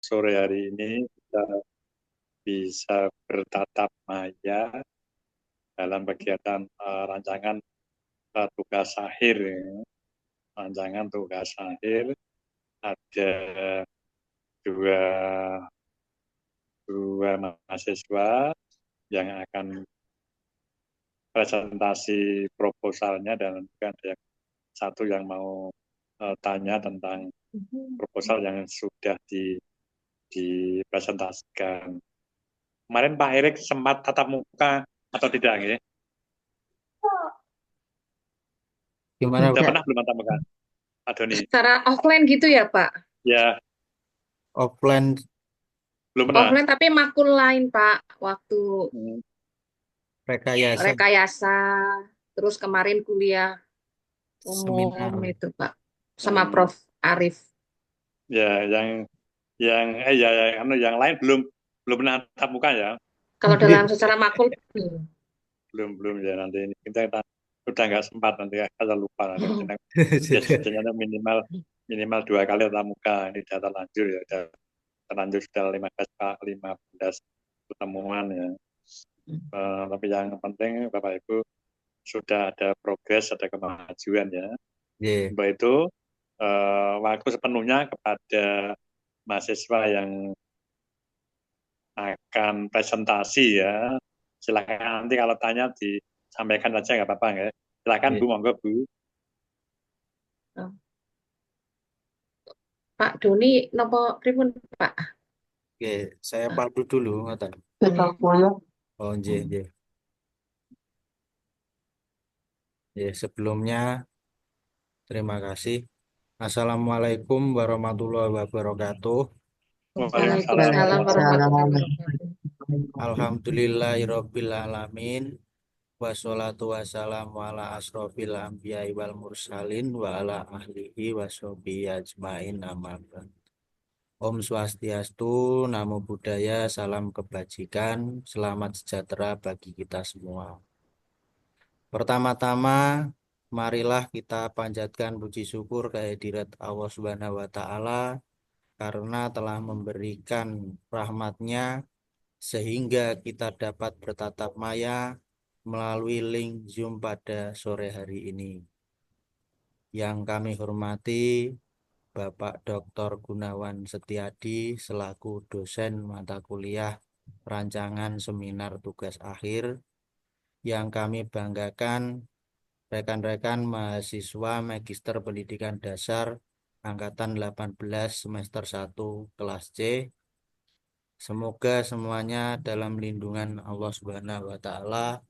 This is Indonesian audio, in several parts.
sore hari ini kita bisa bertatap maya dalam kegiatan rancangan tugas akhir. Rancangan tugas akhir ada dua mahasiswa yang akan presentasi proposalnya dan juga ada satu yang mau tanya tentang proposal yang sudah dipresentasikan. Kemarin Pak Erik sempat tatap muka atau tidak? Ya? Gimana, Sudah Pak? pernah belum tatap muka, Pak Doni? Secara offline gitu ya, Pak? Ya, Offline belum pernah. Offline tapi makul lain, Pak. Waktu Hmm. rekayasa rekayasa, terus kemarin kuliah umum seminar. itu, Pak. Sama Prof. Arif. Ya, yang lain belum belum pernah tatap muka ya, Kalau dalam secara makul, belum ya nanti ini kita udah nggak sempat nanti kita lupa nanti Sudah. biasanya minimal minimal 2 kali tatap muka ini data lanjut ya, udah terlanjur sudah 15 pertemuan ya. Tapi yang penting Bapak Ibu sudah ada progres, ada kemajuan ya. Yeah. Untuk itu waktu sepenuhnya kepada mahasiswa yang akan presentasi ya. Silakan nanti kalau tanya disampaikan aja nggak apa-apa ya. Silakan Yeah. Bu, monggo Bu. Pak Doni, nopo pripun, Pak? Oke, saya padu dulu, ngoten. Oh, nggih, nggih. Nggih, sebelumnya terima kasih. Assalamualaikum warahmatullahi wabarakatuh. Waalaikumsalam Waalaikumsalam warahmatullahi warahmatullahi wabarakatuh. wabarakatuh. Alhamdulillahirabbil alamin. Wassalatu wassalamu ala asrofil anbiya'i wal mursalin wa ala ahlihi wa sahbihi ajmain amma ba'd. Om Swastiastu, Namo Buddhaya, salam kebajikan, selamat sejahtera bagi kita semua. Pertama-tama, marilah kita panjatkan puji syukur kehadirat Allah Subhanahu wa Ta'ala karena telah memberikan rahmat-Nya sehingga kita dapat bertatap maya melalui link Zoom pada sore hari ini. Yang kami hormati Bapak Dr. Gunawan Setiadi selaku dosen mata kuliah rancangan seminar tugas akhir. Yang kami banggakan rekan-rekan mahasiswa Magister Pendidikan Dasar Angkatan 18 semester 1 kelas C. Semoga semuanya dalam lindungan Allah Subhanahu wa Ta'ala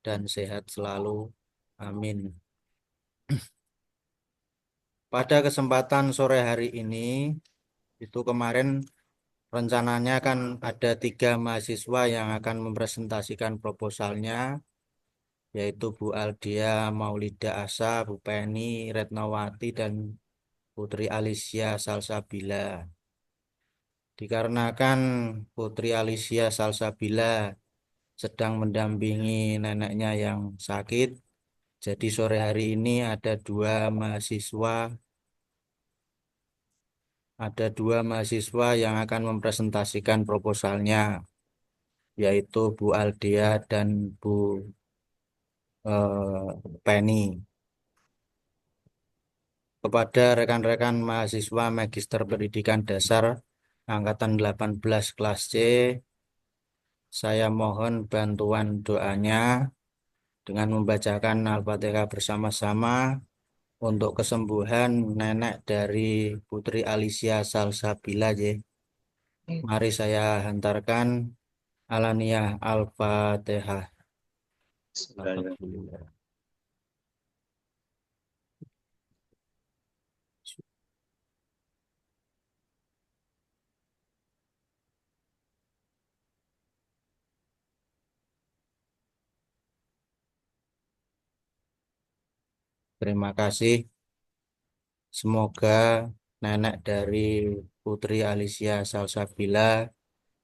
dan sehat selalu. Amin. Pada kesempatan sore hari ini, itu kemarin rencananya kan ada 3 mahasiswa yang akan mempresentasikan proposalnya, yaitu Bu Aldia Maulida Asa, Bu Penny Retnawati, dan Putri Alicia Salsabila. Dikarenakan Putri Alicia Salsabila sedang mendampingi neneknya yang sakit, jadi sore hari ini ada dua mahasiswa yang akan mempresentasikan proposalnya, yaitu Bu Aldia dan Bu Penny. Kepada rekan-rekan mahasiswa Magister Pendidikan Dasar Angkatan 18 kelas C, saya mohon bantuan doanya dengan membacakan Al-Fatihah bersama-sama untuk kesembuhan nenek dari Putri Alicia Salsabila. Mari saya hantarkan Alaniyah Al-Fatihah. Alhamdulillah. Terima kasih. Semoga nenek dari Putri Alicia Salsabila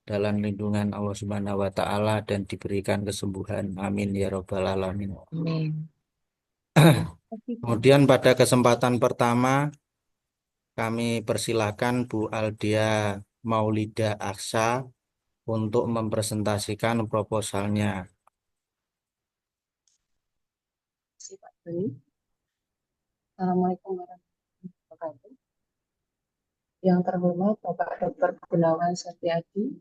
dalam lindungan Allah Subhanahu wa Ta'ala dan diberikan kesembuhan. Amin ya Rabbal Alamin. Amin. Kemudian pada kesempatan pertama kami persilakan Bu Aldia Maulida Aksa untuk mempresentasikan proposalnya. Terima kasih Pak Doni. Assalamualaikum warahmatullahi wabarakatuh. Yang terhormat Bapak Dr. Gunawan Setiadi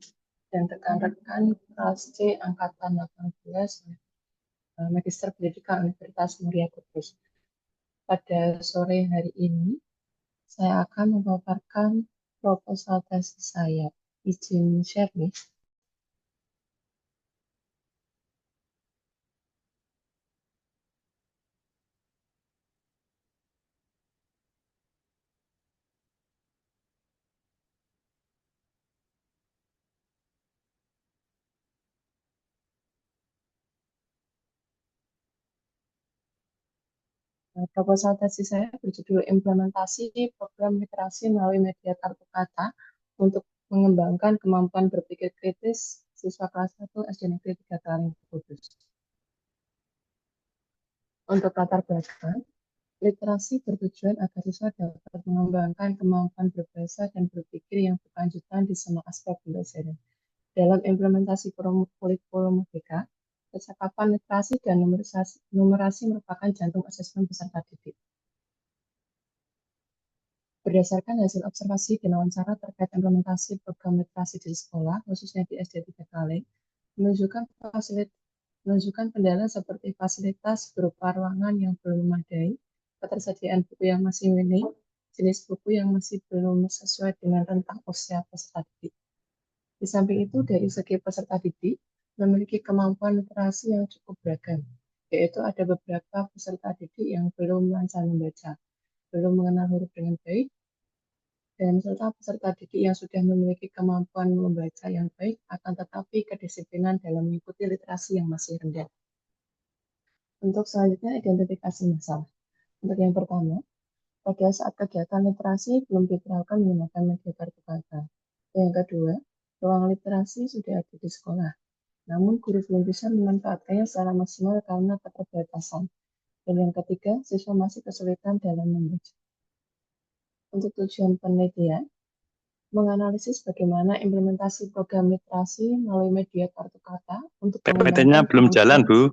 dan rekan-rekan kelas C Angkatan 18 Magister Pendidikan Universitas Muria Kudus. Pada sore hari ini, saya akan memaparkan proposal tesis saya. Izin share nih. Proposal tesis saya berjudul Implementasi Program Literasi melalui Media Kartu Kata untuk mengembangkan kemampuan berpikir kritis siswa kelas 1 SD Negeri 3 Taling Kudus. Untuk latar belakang, literasi bertujuan agar siswa dapat mengembangkan kemampuan berbahasa dan berpikir yang berkelanjutan di semua aspek pembelajaran. Dalam implementasi kurikulum merdeka, kecakapan literasi dan numerasi merupakan jantung asesmen peserta didik. Berdasarkan hasil observasi dan wawancara terkait implementasi program literasi di sekolah, khususnya di SD 3 Kali, menunjukkan kendala seperti fasilitas berupa ruangan yang belum memadai, ketersediaan buku yang masih minim, jenis buku yang masih belum sesuai dengan rentang usia peserta didik. Di samping itu, dari segi peserta didik, memiliki kemampuan literasi yang cukup beragam, yaitu ada beberapa peserta didik yang belum lancar membaca, belum mengenal huruf dengan baik, dan serta peserta didik yang sudah memiliki kemampuan membaca yang baik, akan tetapi kedisiplinan dalam mengikuti literasi yang masih rendah. Untuk selanjutnya, identifikasi masalah. Untuk yang pertama, pada saat kegiatan literasi belum diterapkan menggunakan media kartu kata. Yang kedua, ruang literasi sudah ada di sekolah, namun guru belum bisa memanfaatkannya secara maksimal karena keterbatasan. Dan yang ketiga, siswa masih kesulitan dalam membaca. Untuk tujuan penelitian, menganalisis bagaimana implementasi program literasi melalui media kartu kata untuk PPT-nya belum jalan, Bu.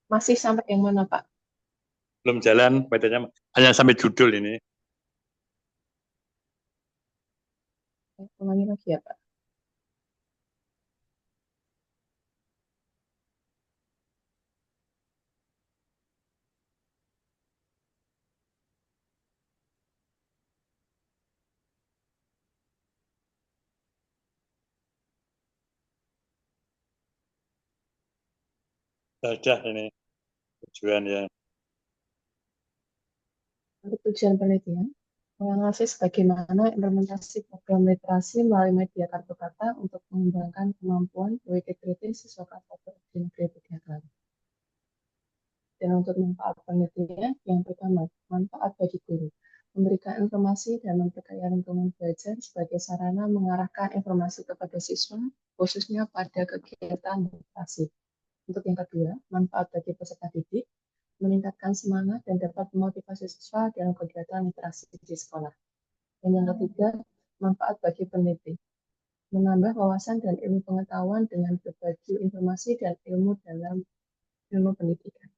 Masih sampai yang mana, Pak? Belum jalan, PPT-nya hanya sampai judul ini. Ulangi lagi ya, Pak. Sudah ini tujuan ya. Untuk tujuan penelitian, menganalisis bagaimana implementasi program literasi melalui media kartu kata untuk mengembangkan kemampuan berpikir kritis siswa kelas 1 SD Negeri 3 Kali. Dan untuk manfaat penelitian, yang pertama, manfaat bagi guru. Memberikan informasi dan memperkaya lingkungan belajar sebagai sarana mengarahkan informasi kepada siswa, khususnya pada kegiatan literasi. Untuk yang kedua, manfaat bagi peserta didik, meningkatkan semangat dan dapat memotivasi siswa dalam kegiatan literasi di sekolah. Dan yang ketiga, manfaat bagi peneliti, menambah wawasan dan ilmu pengetahuan dengan berbagi informasi dan ilmu dalam ilmu pendidikan.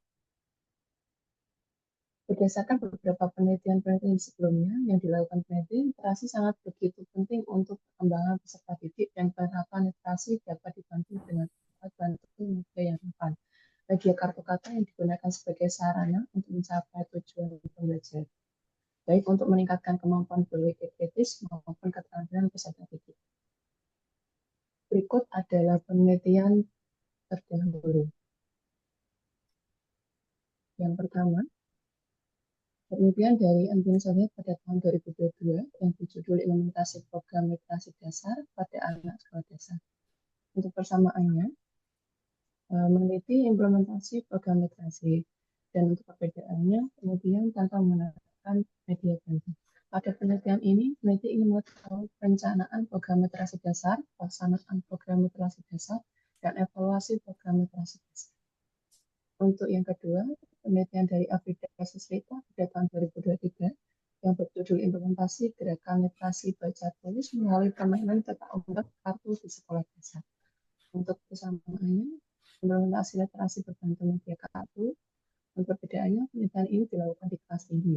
Berdasarkan beberapa penelitian sebelumnya yang dilakukan peneliti, literasi sangat begitu penting untuk perkembangan peserta didik dan penerapan literasi dapat dibantu dengan alat bantu media yang relevan. Media kartu kata yang digunakan sebagai sarana untuk mencapai tujuan pembelajaran, baik untuk meningkatkan kemampuan berpikir kritis maupun keterampilan peserta didik. Berikut adalah penelitian terdahulu. Yang pertama, penelitian dari Anthony Sonet pada tahun 2022 yang berjudul Implementasi Program Literasi Dasar pada Anak Sekolah Dasar. Untuk persamaannya, meneliti implementasi program literasi, dan untuk perbedaannya, penelitian tanpa menggunakan media bantu. Pada penelitian ini, peneliti ingin mengetahui perencanaan program literasi dasar, pelaksanaan program literasi dasar, dan evaluasi program literasi dasar. Untuk yang kedua, penelitian dari Afrida Susrita pada tahun 2023 yang berjudul implementasi gerakan literasi baca tulis melalui permainan cetak umbak kartu di sekolah dasar. Untuk kesamaannya, implementasi literasi berbantu media kartu. Untuk perbedaannya, penelitian ini dilakukan di kelas tinggi.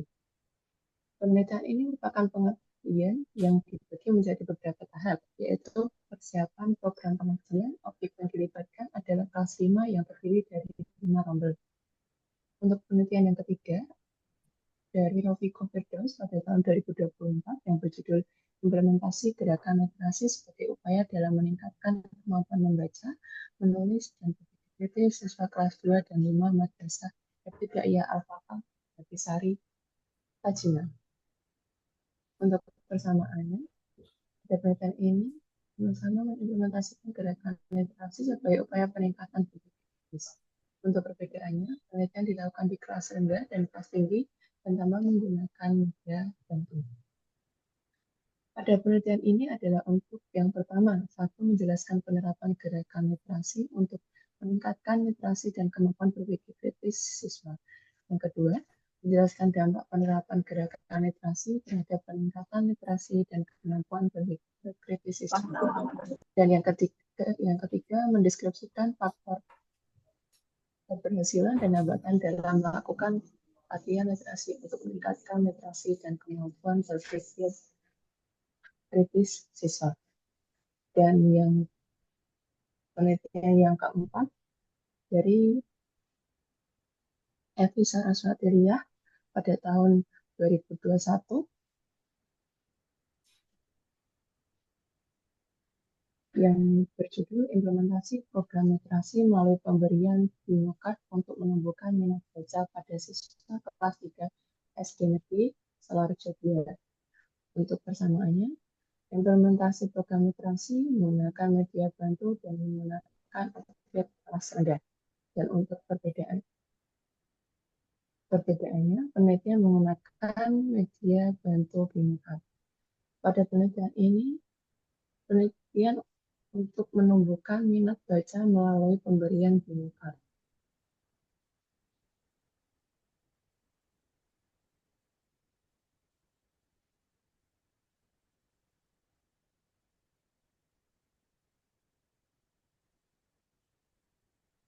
Penelitian ini merupakan pengertian yang dibagi menjadi beberapa tahap, yaitu persiapan program pengajian. Objek yang dilibatkan adalah kelas 5 yang terdiri dari 5 rombel. Untuk penelitian yang ketiga, dari Rofiko Firdaus pada tahun 2024 yang berjudul Implementasi Gerakan Literasi sebagai Upaya dalam Meningkatkan Kemampuan Membaca, Menulis, dan Berpikir Kritis siswa kelas 2 dan 5 Madrasah Ibtidaiyah Al-Fatah, Jatisari, Tajina. Untuk persamaannya, pada penelitian ini sama-sama mengimplementasikan gerakan literasi sebagai upaya peningkatan berpikir kritis. Untuk perbedaannya, penelitian dilakukan di kelas rendah dan kelas tinggi dan tambah menggunakan media bantu. Pada penelitian ini adalah untuk yang pertama, satu menjelaskan penerapan gerakan literasi untuk meningkatkan literasi dan kemampuan berpikir kritis siswa. Yang kedua, menjelaskan dampak penerapan gerakan literasi terhadap peningkatan literasi dan kemampuan berpikir kritis siswa. Dan yang ketiga mendeskripsikan faktor keberhasilan dan hambatan dalam melakukan latihan literasi untuk meningkatkan literasi dan kemampuan berpikir kritis siswa. Dan yang penelitian yang keempat dari Evi Saraswati pada tahun 2021 yang berjudul Implementasi Program Literasi melalui pemberian Binokat untuk menumbuhkan minat baca pada siswa kelas 3 SD Negeri Selarjo 2. Untuk persamaannya, implementasi program literasi menggunakan media bantu dan menggunakan objek kelas rendah. Dan untuk perbedaannya, penelitian menggunakan media bantu Binokat. Pada penelitian ini, penelitian untuk menumbuhkan minat baca melalui pemberian Binokat.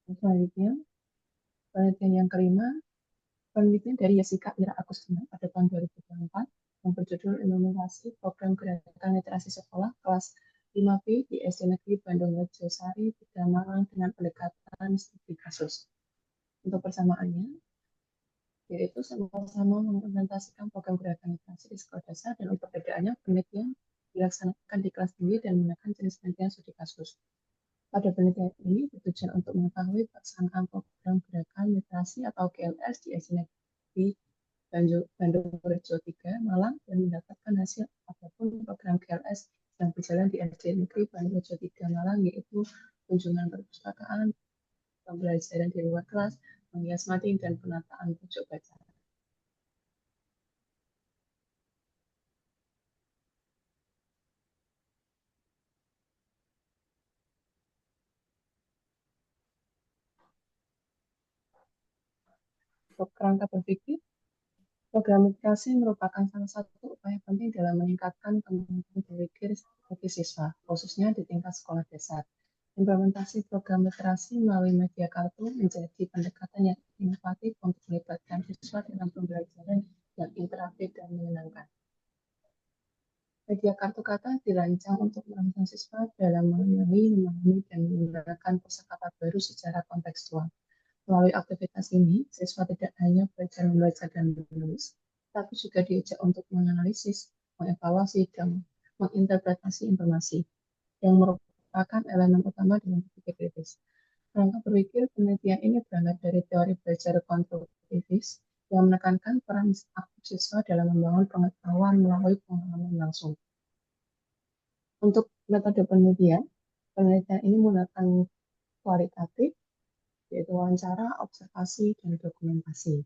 Selanjutnya, penelitian yang kelima, penelitian dari Jessica Ira Agustina pada tahun 2004 yang berjudul Implementasi Program Gerakan Literasi Sekolah kelas 5B di SD Negeri Bandung Rejosari, Malang dengan pendekatan studi kasus. Untuk persamaannya, yaitu sama-sama mengimplementasikan program gerakan literasi di sekolah dasar, dan untuk perbedaannya penelitian dilaksanakan di kelas tinggi dan menggunakan jenis penelitian studi kasus. Pada penelitian ini bertujuan untuk mengetahui pelaksanaan program gerakan literasi atau GLS di SD Negeri Bandung Rejo 3 Malang dan mendapatkan hasil apapun program GLS yang berjalan di SD Negeri Bandung Rejo 3 Malang, yaitu kunjungan perpustakaan, pembelajaran di luar kelas, menghias mading, dan penataan pojok baca. Untuk kerangka berpikir, program literasi merupakan salah satu upaya penting dalam meningkatkan kemampuan berpikir bagi siswa, khususnya di tingkat sekolah dasar. Implementasi program literasi melalui media kartu menjadi pendekatan yang inovatif untuk melibatkan siswa dalam pembelajaran yang interaktif dan menyenangkan. Media kartu kata dirancang untuk merangsang siswa dalam mengenali, memahami, dan menggunakan kosakata baru secara kontekstual. Melalui aktivitas ini, siswa tidak hanya belajar membaca dan menulis, tapi juga diajak untuk menganalisis, mengevaluasi, dan menginterpretasi informasi, yang merupakan elemen utama dalam berpikir kritis. Kerangka berpikir penelitian ini berangkat dari teori belajar konstruktivis yang menekankan peran aktif siswa dalam membangun pengetahuan melalui pengalaman langsung. Untuk metode penelitian ini menggunakan kualitatif, yaitu wawancara, observasi, dan dokumentasi.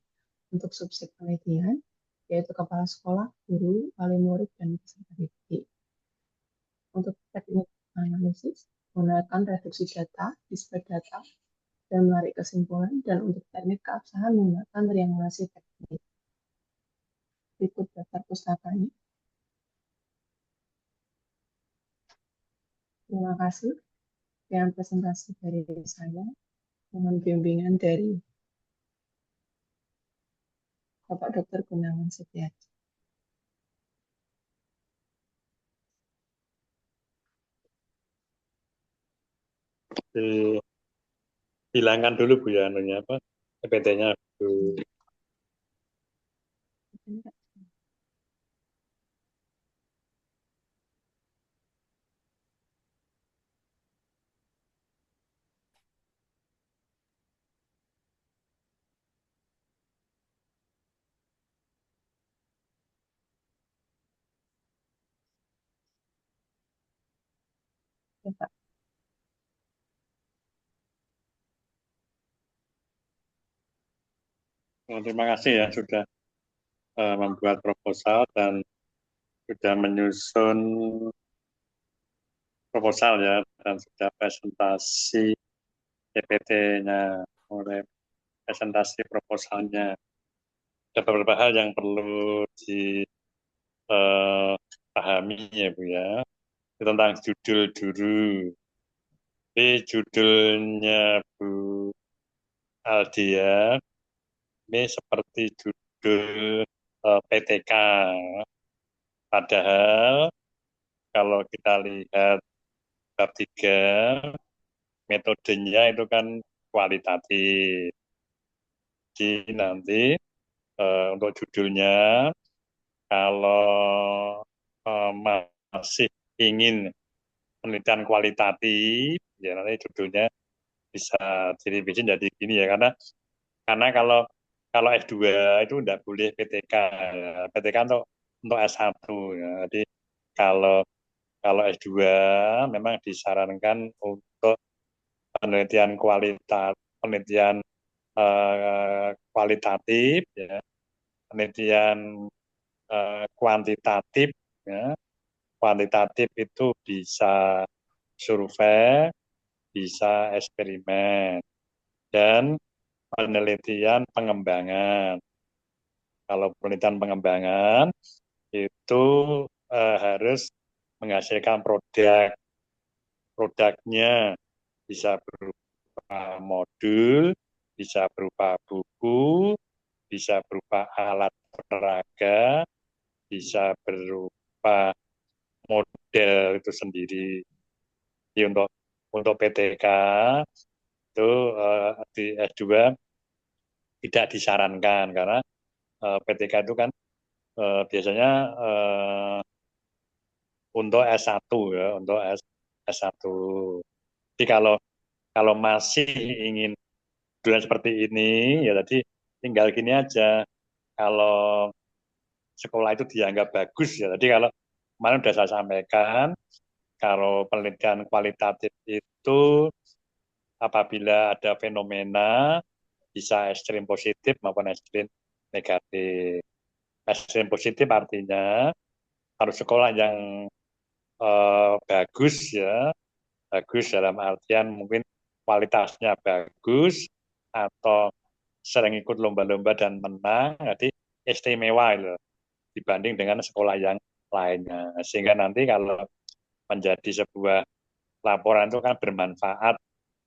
Untuk subjek penelitian, yaitu kepala sekolah, guru, wali murid, dan peserta didik. Untuk teknik analisis, menggunakan reduksi data, display data, dan menarik kesimpulan, dan untuk teknik keabsahan menggunakan triangulasi teknik. Berikut daftar pustakanya. Terima kasih. Sekian presentasi dari saya. Mohon bimbingan dari Bapak Dr. Gunawan Setiaji. Dihilangkan dulu Bu ya, anunya apa, PPT-nya Bu. Ya, Pak. Terima kasih ya sudah membuat proposal dan sudah menyusun proposal ya, dan sudah presentasi PPT-nya, mulai presentasi proposalnya. Ada beberapa hal yang perlu dipahami ya Bu ya. Tentang judul dulu. Jadi judulnya Bu Aldia ini seperti judul PTK. Padahal kalau kita lihat bab 3, metodenya itu kan kualitatif. Jadi nanti untuk judulnya, kalau masih ingin penelitian kualitatif, ya nanti judulnya bisa direvisi jadi gini ya, karena kalau S2 itu tidak boleh PTK ya. PTK untuk S1 ya. Jadi kalau kalau S2 memang disarankan untuk penelitian kualitatif ya, penelitian kuantitatif ya. Kuantitatif itu bisa survei, bisa eksperimen, dan penelitian pengembangan. Kalau penelitian pengembangan itu harus menghasilkan produknya bisa berupa modul, bisa berupa buku, bisa berupa alat peraga, bisa berupa model itu sendiri. Jadi untuk PTK itu di S2 tidak disarankan, karena PTK itu kan biasanya untuk S1 ya, untuk S1. Jadi kalau masih ingin tujuan seperti ini, ya tadi tinggal gini aja. Kalau sekolah itu dianggap bagus ya, tadi kalau kemarin sudah saya sampaikan, kalau penelitian kualitatif itu apabila ada fenomena bisa ekstrim positif maupun ekstrim negatif. Ekstrim positif artinya harus sekolah yang bagus ya, bagus dalam artian mungkin kualitasnya bagus atau sering ikut lomba-lomba dan menang, jadi istimewa itu dibanding dengan sekolah yang lainnya. Sehingga nanti kalau menjadi sebuah laporan itu kan bermanfaat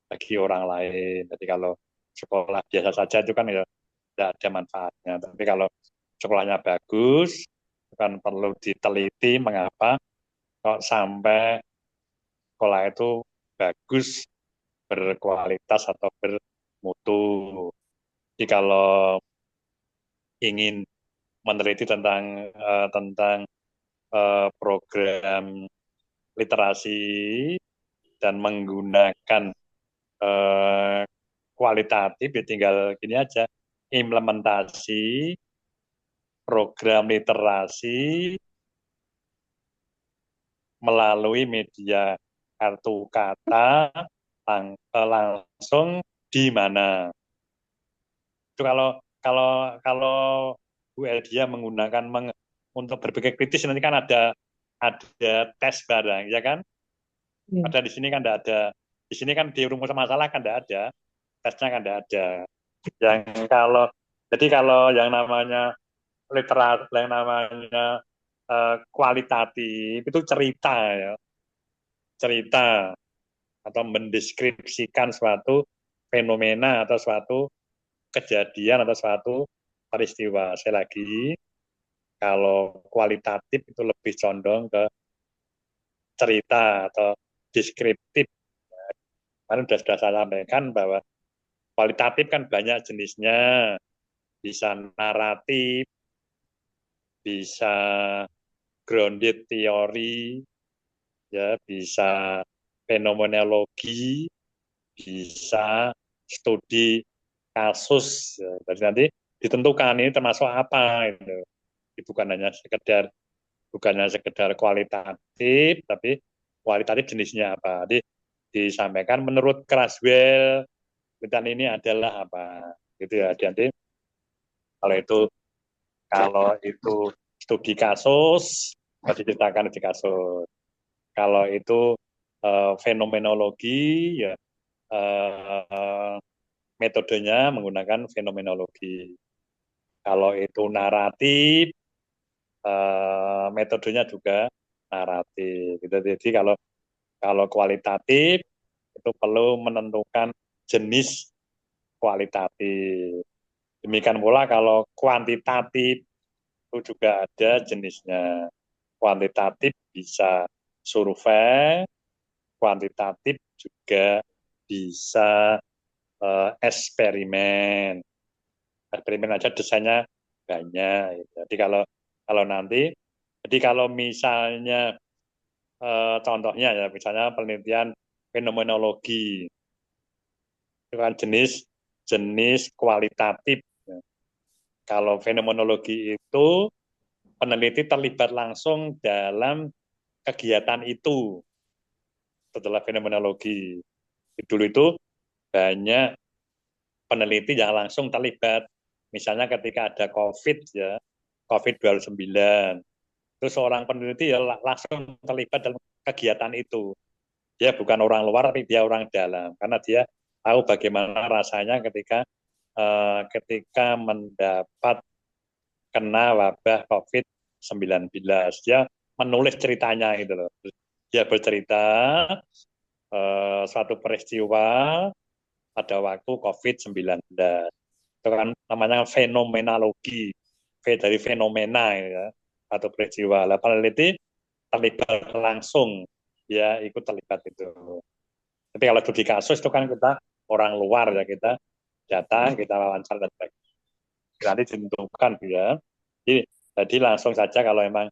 bagi orang lain. Jadi kalau sekolah biasa saja itu kan ya tidak ada manfaatnya. Tapi kalau sekolahnya bagus, kan perlu diteliti mengapa kok sampai sekolah itu bagus, berkualitas atau bermutu. Jadi kalau ingin meneliti tentang program literasi dan menggunakan kualitatif, ya tinggal gini aja, implementasi program literasi melalui media kartu kata langsung di mana. Itu kalau kalau kalau Bu Eldia menggunakan untuk berpikir kritis, nanti kan ada tes barang, ya kan? Ya. Ada di sini kan tidak ada. Di sini kan di rumus masalah kan tidak ada, tesnya kan tidak ada. Yang kalau Jadi kalau yang namanya literat yang namanya kualitatif itu cerita ya, cerita atau mendeskripsikan suatu fenomena atau suatu kejadian atau suatu peristiwa. Sekali lagi, kalau kualitatif itu lebih condong ke cerita atau deskriptif. Kemarin sudah saya sampaikan bahwa kualitatif kan banyak jenisnya, bisa naratif, bisa grounded theory, ya, bisa fenomenologi, bisa studi kasus. Ya. Jadi nanti ditentukan ini termasuk apa itu. Bukan hanya sekedar kualitatif, tapi kualitatif jenisnya apa. Jadi disampaikan menurut Kraswell penelitian ini adalah apa, gitu ya. Nanti kalau itu studi kasus, diceritakan di kasus. Kalau itu fenomenologi, ya metodenya menggunakan fenomenologi. Kalau itu naratif, metodenya juga naratif. Gitu. Jadi kalau kualitatif itu perlu menentukan jenis kualitatif. Demikian pula kalau kuantitatif itu juga ada jenisnya. Kuantitatif bisa survei, kuantitatif juga bisa eksperimen. Eksperimen aja desainnya banyak. Jadi kalau nanti, jadi kalau misalnya contohnya ya, misalnya penelitian fenomenologi, itu kan jenis kualitatif. Kalau fenomenologi itu peneliti terlibat langsung dalam kegiatan itu, setelah fenomenologi. Dulu itu banyak peneliti yang langsung terlibat. Misalnya ketika ada COVID ya, COVID-19, itu seorang peneliti ya langsung terlibat dalam kegiatan itu. Dia bukan orang luar, tapi dia orang dalam. Karena dia tahu bagaimana rasanya ketika mendapat kena wabah COVID-19. Dia menulis ceritanya gitu loh. Dia bercerita suatu peristiwa pada waktu COVID-19. Itu kan namanya fenomenologi. V dari fenomena ya, atau peristiwa. Lah peneliti terlibat langsung, ya ikut terlibat itu. Tapi kalau studi kasus itu kan kita orang luar ya, kita datang, kita wawancara dan sebagainya. Nanti ditentukan ya. Jadi langsung saja kalau memang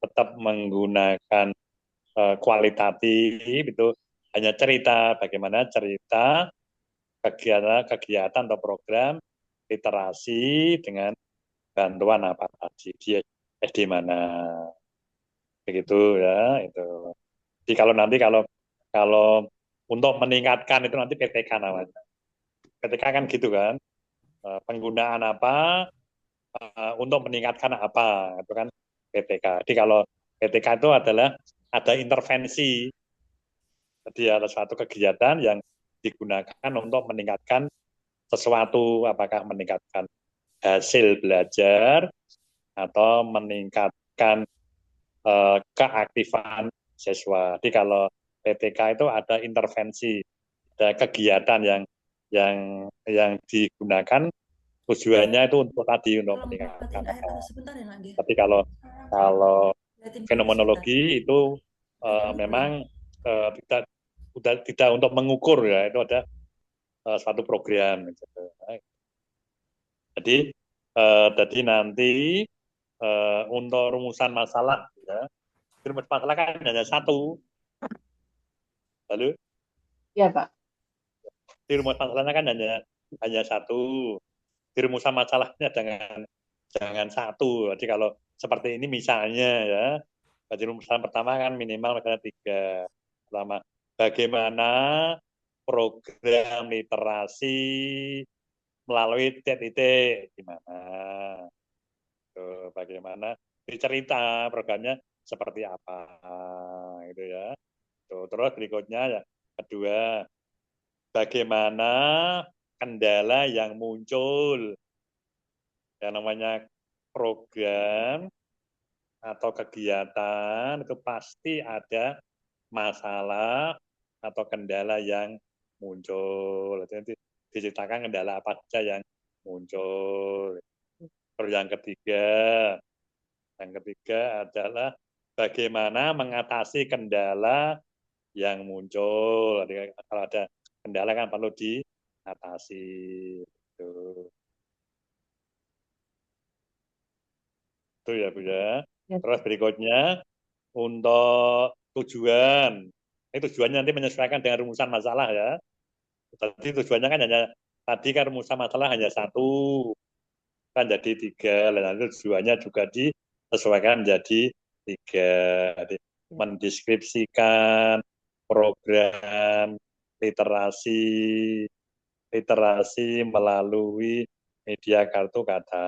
tetap menggunakan kualitatif itu hanya cerita, bagaimana cerita kegiatan atau program literasi dengan bantuan apa tadi dia SD mana, begitu ya itu. Jadi kalau untuk meningkatkan itu nanti PTK namanya. PTK kan gitu kan, penggunaan apa untuk meningkatkan apa, itu kan PTK. Jadi kalau PTK itu adalah ada intervensi, jadi ada suatu kegiatan yang digunakan untuk meningkatkan sesuatu, apakah meningkatkan hasil belajar atau meningkatkan keaktifan siswa. Jadi kalau PTK itu ada intervensi, ada kegiatan yang digunakan tujuannya itu untuk meningkatkan. Tapi kalau fenomenologi itu memang tidak untuk mengukur ya, itu ada suatu program. Gitu. Jadi nanti untuk rumusan masalah, ya, rumus masalah kan hanya satu. Lalu Ya, Pak. di rumus masalahnya kan hanya satu. Di rumusan masalahnya jangan satu. Jadi kalau seperti ini misalnya ya, jadi rumusan pertama kan minimal misalnya 3. Pertama, bagaimana program literasi melalui titik-titik, gimana? Tuh, bagaimana dicerita programnya seperti apa, gitu ya. Tuh, terus berikutnya ya, kedua, bagaimana kendala yang muncul, yang namanya program atau kegiatan itu pasti ada masalah atau kendala yang muncul. Jadi diceritakan kendala apa saja yang muncul. Terus yang ketiga adalah bagaimana mengatasi kendala yang muncul. Jadi, kalau ada kendala kan perlu diatasi. Itu ya Bu ya. Ya. Terus berikutnya untuk tujuan. Ini tujuannya nanti menyesuaikan dengan rumusan masalah ya. Tadi tujuannya kan tadi kan rumusan masalah hanya satu, kan jadi 3. Lalu tujuannya juga disesuaikan menjadi 3. Jadi, mendeskripsikan program literasi melalui media kartu kata.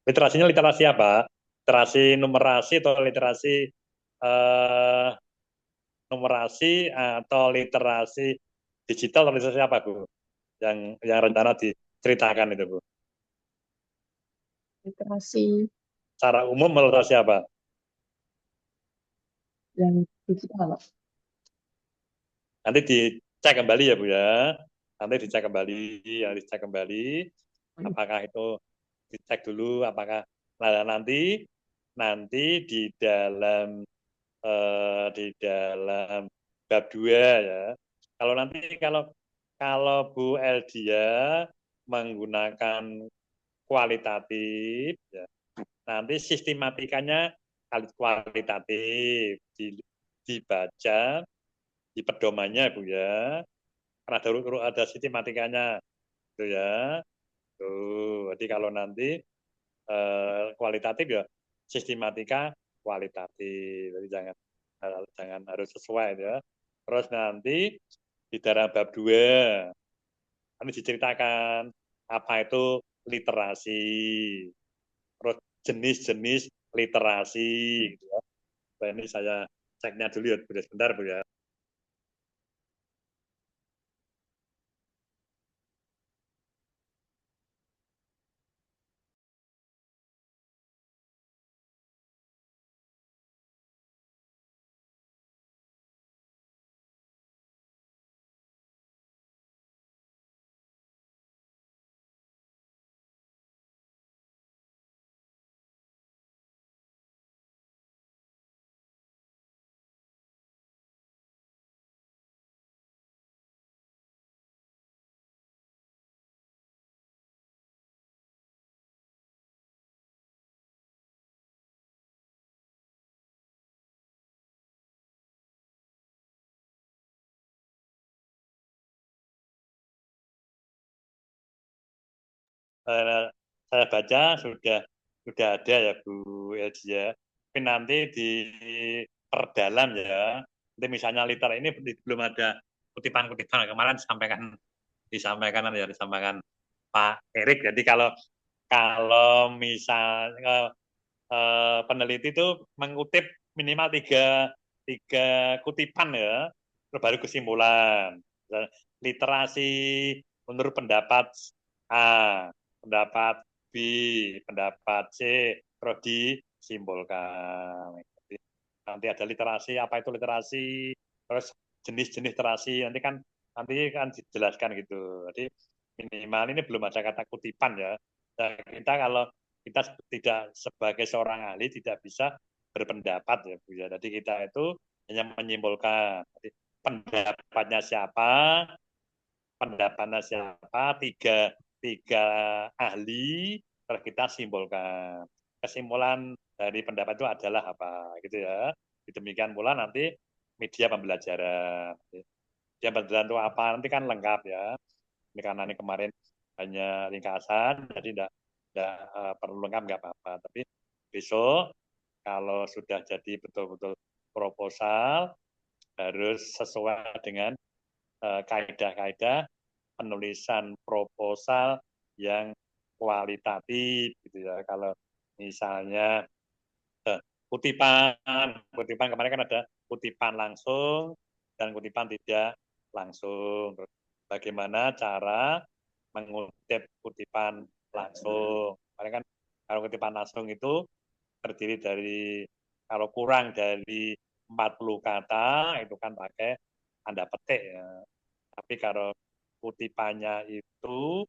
Literasinya literasi apa? Literasi numerasi atau numerasi atau literasi digital atau literasi apa Bu? Yang rencana diceritakan itu Bu. Literasi Secara umum literasi apa? yang digital. Nanti dicek kembali ya Bu ya. Nanti dicek kembali apakah itu dicek dulu apakah nanti di dalam bab 2 ya. Kalau Bu Eldia menggunakan kualitatif ya, nanti sistematikanya kualitatif dibaca di pedomannya Bu ya. Karena ada sistematikanya gitu ya. Tuh, jadi kalau nanti kualitatif ya sistematika kualitatif. Jadi jangan harus sesuai ya. Terus nanti di dalam bab 2 nanti diceritakan apa itu literasi. Terus jenis-jenis literasi gitu ya. Nah, ini saya ceknya dulu ya, sebentar Bu ya. Saya baca sudah ada ya Bu Elgia. Tapi nanti diperdalam ya. Nanti misalnya liter ini belum ada kutipan-kutipan kemarin disampaikan Pak Erik. Jadi kalau misalnya peneliti itu mengutip minimal tiga kutipan ya, baru kesimpulan. Literasi menurut pendapat A, pendapat B, pendapat C, terus disimpulkan. Nanti ada literasi, apa itu literasi, terus jenis-jenis literasi, nanti kan dijelaskan gitu. Jadi minimal ini belum ada kata kutipan ya. Dan kalau kita tidak sebagai seorang ahli tidak bisa berpendapat ya Bu ya. Jadi kita itu hanya menyimpulkan. Jadi, pendapatnya siapa, tiga ahli, terus kita simpulkan. Kesimpulan dari pendapat itu adalah apa, gitu ya. Demikian pula nanti media pembelajaran. Media pembelajaran itu apa, nanti kan lengkap ya. Ini karena ini kemarin hanya ringkasan, jadi tidak perlu lengkap, nggak apa-apa. Tapi besok, kalau sudah jadi betul-betul proposal, harus sesuai dengan kaidah-kaidah penulisan proposal yang kualitatif gitu ya. Kalau misalnya kutipan kemarin kan ada kutipan langsung dan kutipan tidak langsung. Bagaimana cara mengutip kutipan langsung. Karena kan kalau kutipan langsung itu terdiri dari, kalau kurang dari 40 kata itu kan pakai tanda petik ya. Tapi kalau kutipannya itu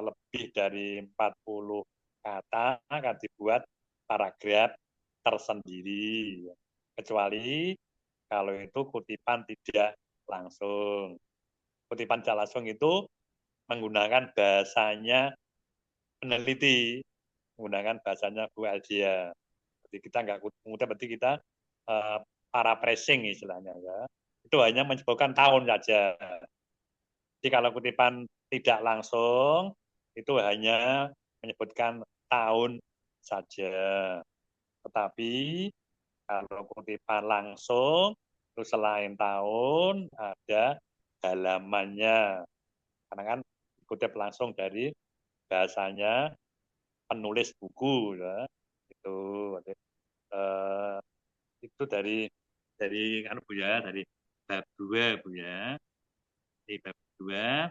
lebih dari 40 kata akan dibuat paragraf tersendiri. Kecuali kalau itu kutipan tidak langsung. Kutipan tidak langsung itu menggunakan bahasanya peneliti, menggunakan bahasanya Bu Eldia. Jadi kita nggak mengutip, berarti kita paraphrasing istilahnya ya. Itu hanya menyebutkan tahun saja. Jadi kalau kutipan tidak langsung itu hanya menyebutkan tahun saja. Tetapi kalau kutipan langsung itu selain tahun ada halamannya. Karena kan kutip langsung dari bahasanya penulis buku ya. Eh, itu dari kan Bu ya, dari bab 2 Bu ya. Di bab 2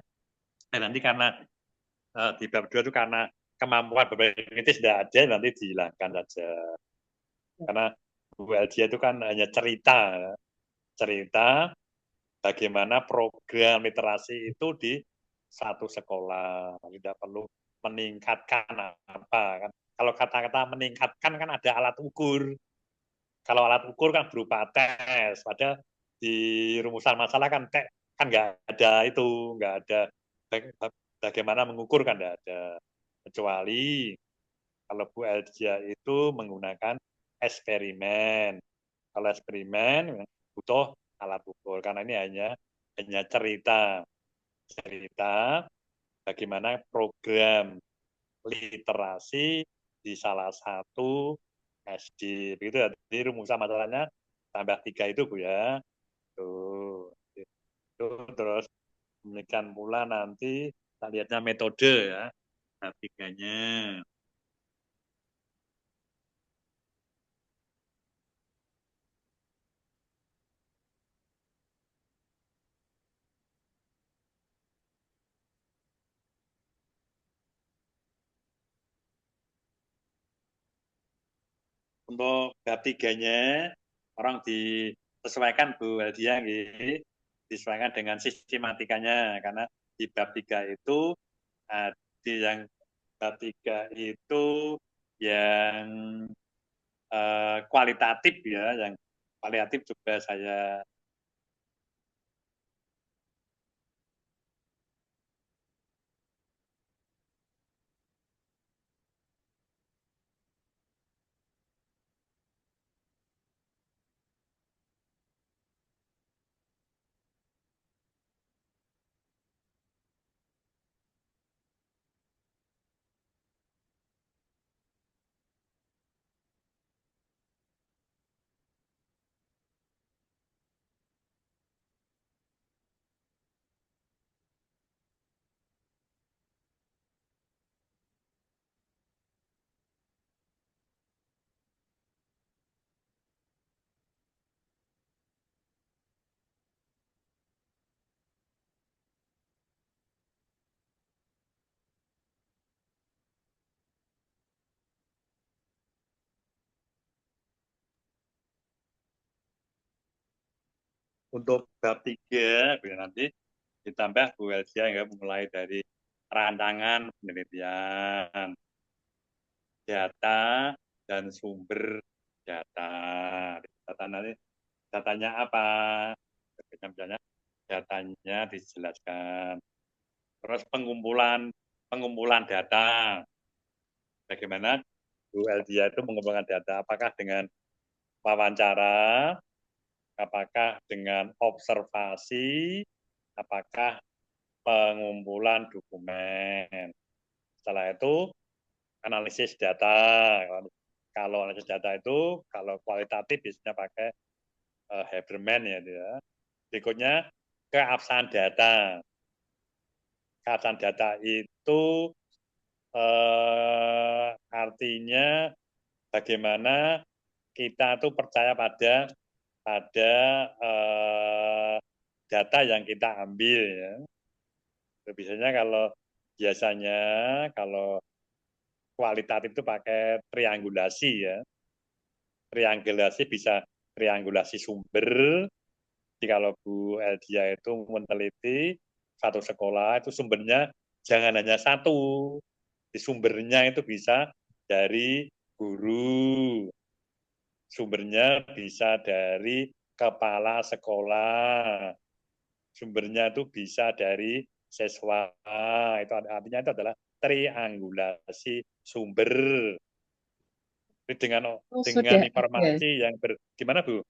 nanti karena di bab 2 itu karena kemampuan berpikir tidak ada, nanti dihilangkan saja. Karena Bu Eldia itu kan hanya cerita bagaimana program literasi itu di satu sekolah. Tidak perlu meningkatkan apa kan. Kalau kata-kata meningkatkan kan ada alat ukur. Kalau alat ukur kan berupa tes. Padahal di rumusan masalah kan kan nggak ada itu, nggak ada bagaimana mengukur kan nggak ada. Kecuali kalau Bu Elgia itu menggunakan eksperimen. Kalau eksperimen butuh alat ukur karena ini hanya cerita bagaimana program literasi di salah satu SD. Begitu ya. Jadi rumusan masalahnya tambah 3 itu Bu ya. Tuh. Itu terus demikian pula nanti kita lihatnya metode ya. Nah, 3-nya. Untuk bab 3-nya orang disesuaikan Bu Eldia, disesuaikan dengan sistematikanya karena di bab 3 itu di yang bab 3 itu yang kualitatif ya, yang kualitatif juga saya untuk bab 3 nanti ditambah Bu Elsia ya, mulai dari rancangan penelitian, data dan sumber data. Nanti datanya apa? Misalnya datanya dijelaskan. Terus pengumpulan data. Bagaimana Bu Eldia itu mengumpulkan data? Apakah dengan wawancara? Apakah dengan observasi? Apakah pengumpulan dokumen? Setelah itu analisis data. Kalau analisis data itu kalau kualitatif biasanya pakai Haberman ya. Berikutnya keabsahan data. Keabsahan data itu artinya bagaimana kita tuh percaya pada data yang kita ambil ya. Biasanya kalau biasanya kalau kualitatif itu pakai triangulasi ya. Triangulasi bisa triangulasi sumber. Jadi kalau Bu Eldia itu meneliti satu sekolah itu sumbernya jangan hanya satu. Di sumbernya itu bisa dari guru, sumbernya bisa dari kepala sekolah, sumbernya itu bisa dari siswa. Itu artinya itu adalah triangulasi sumber. Jadi dengan Sudah ada, informasi yang gimana Bu?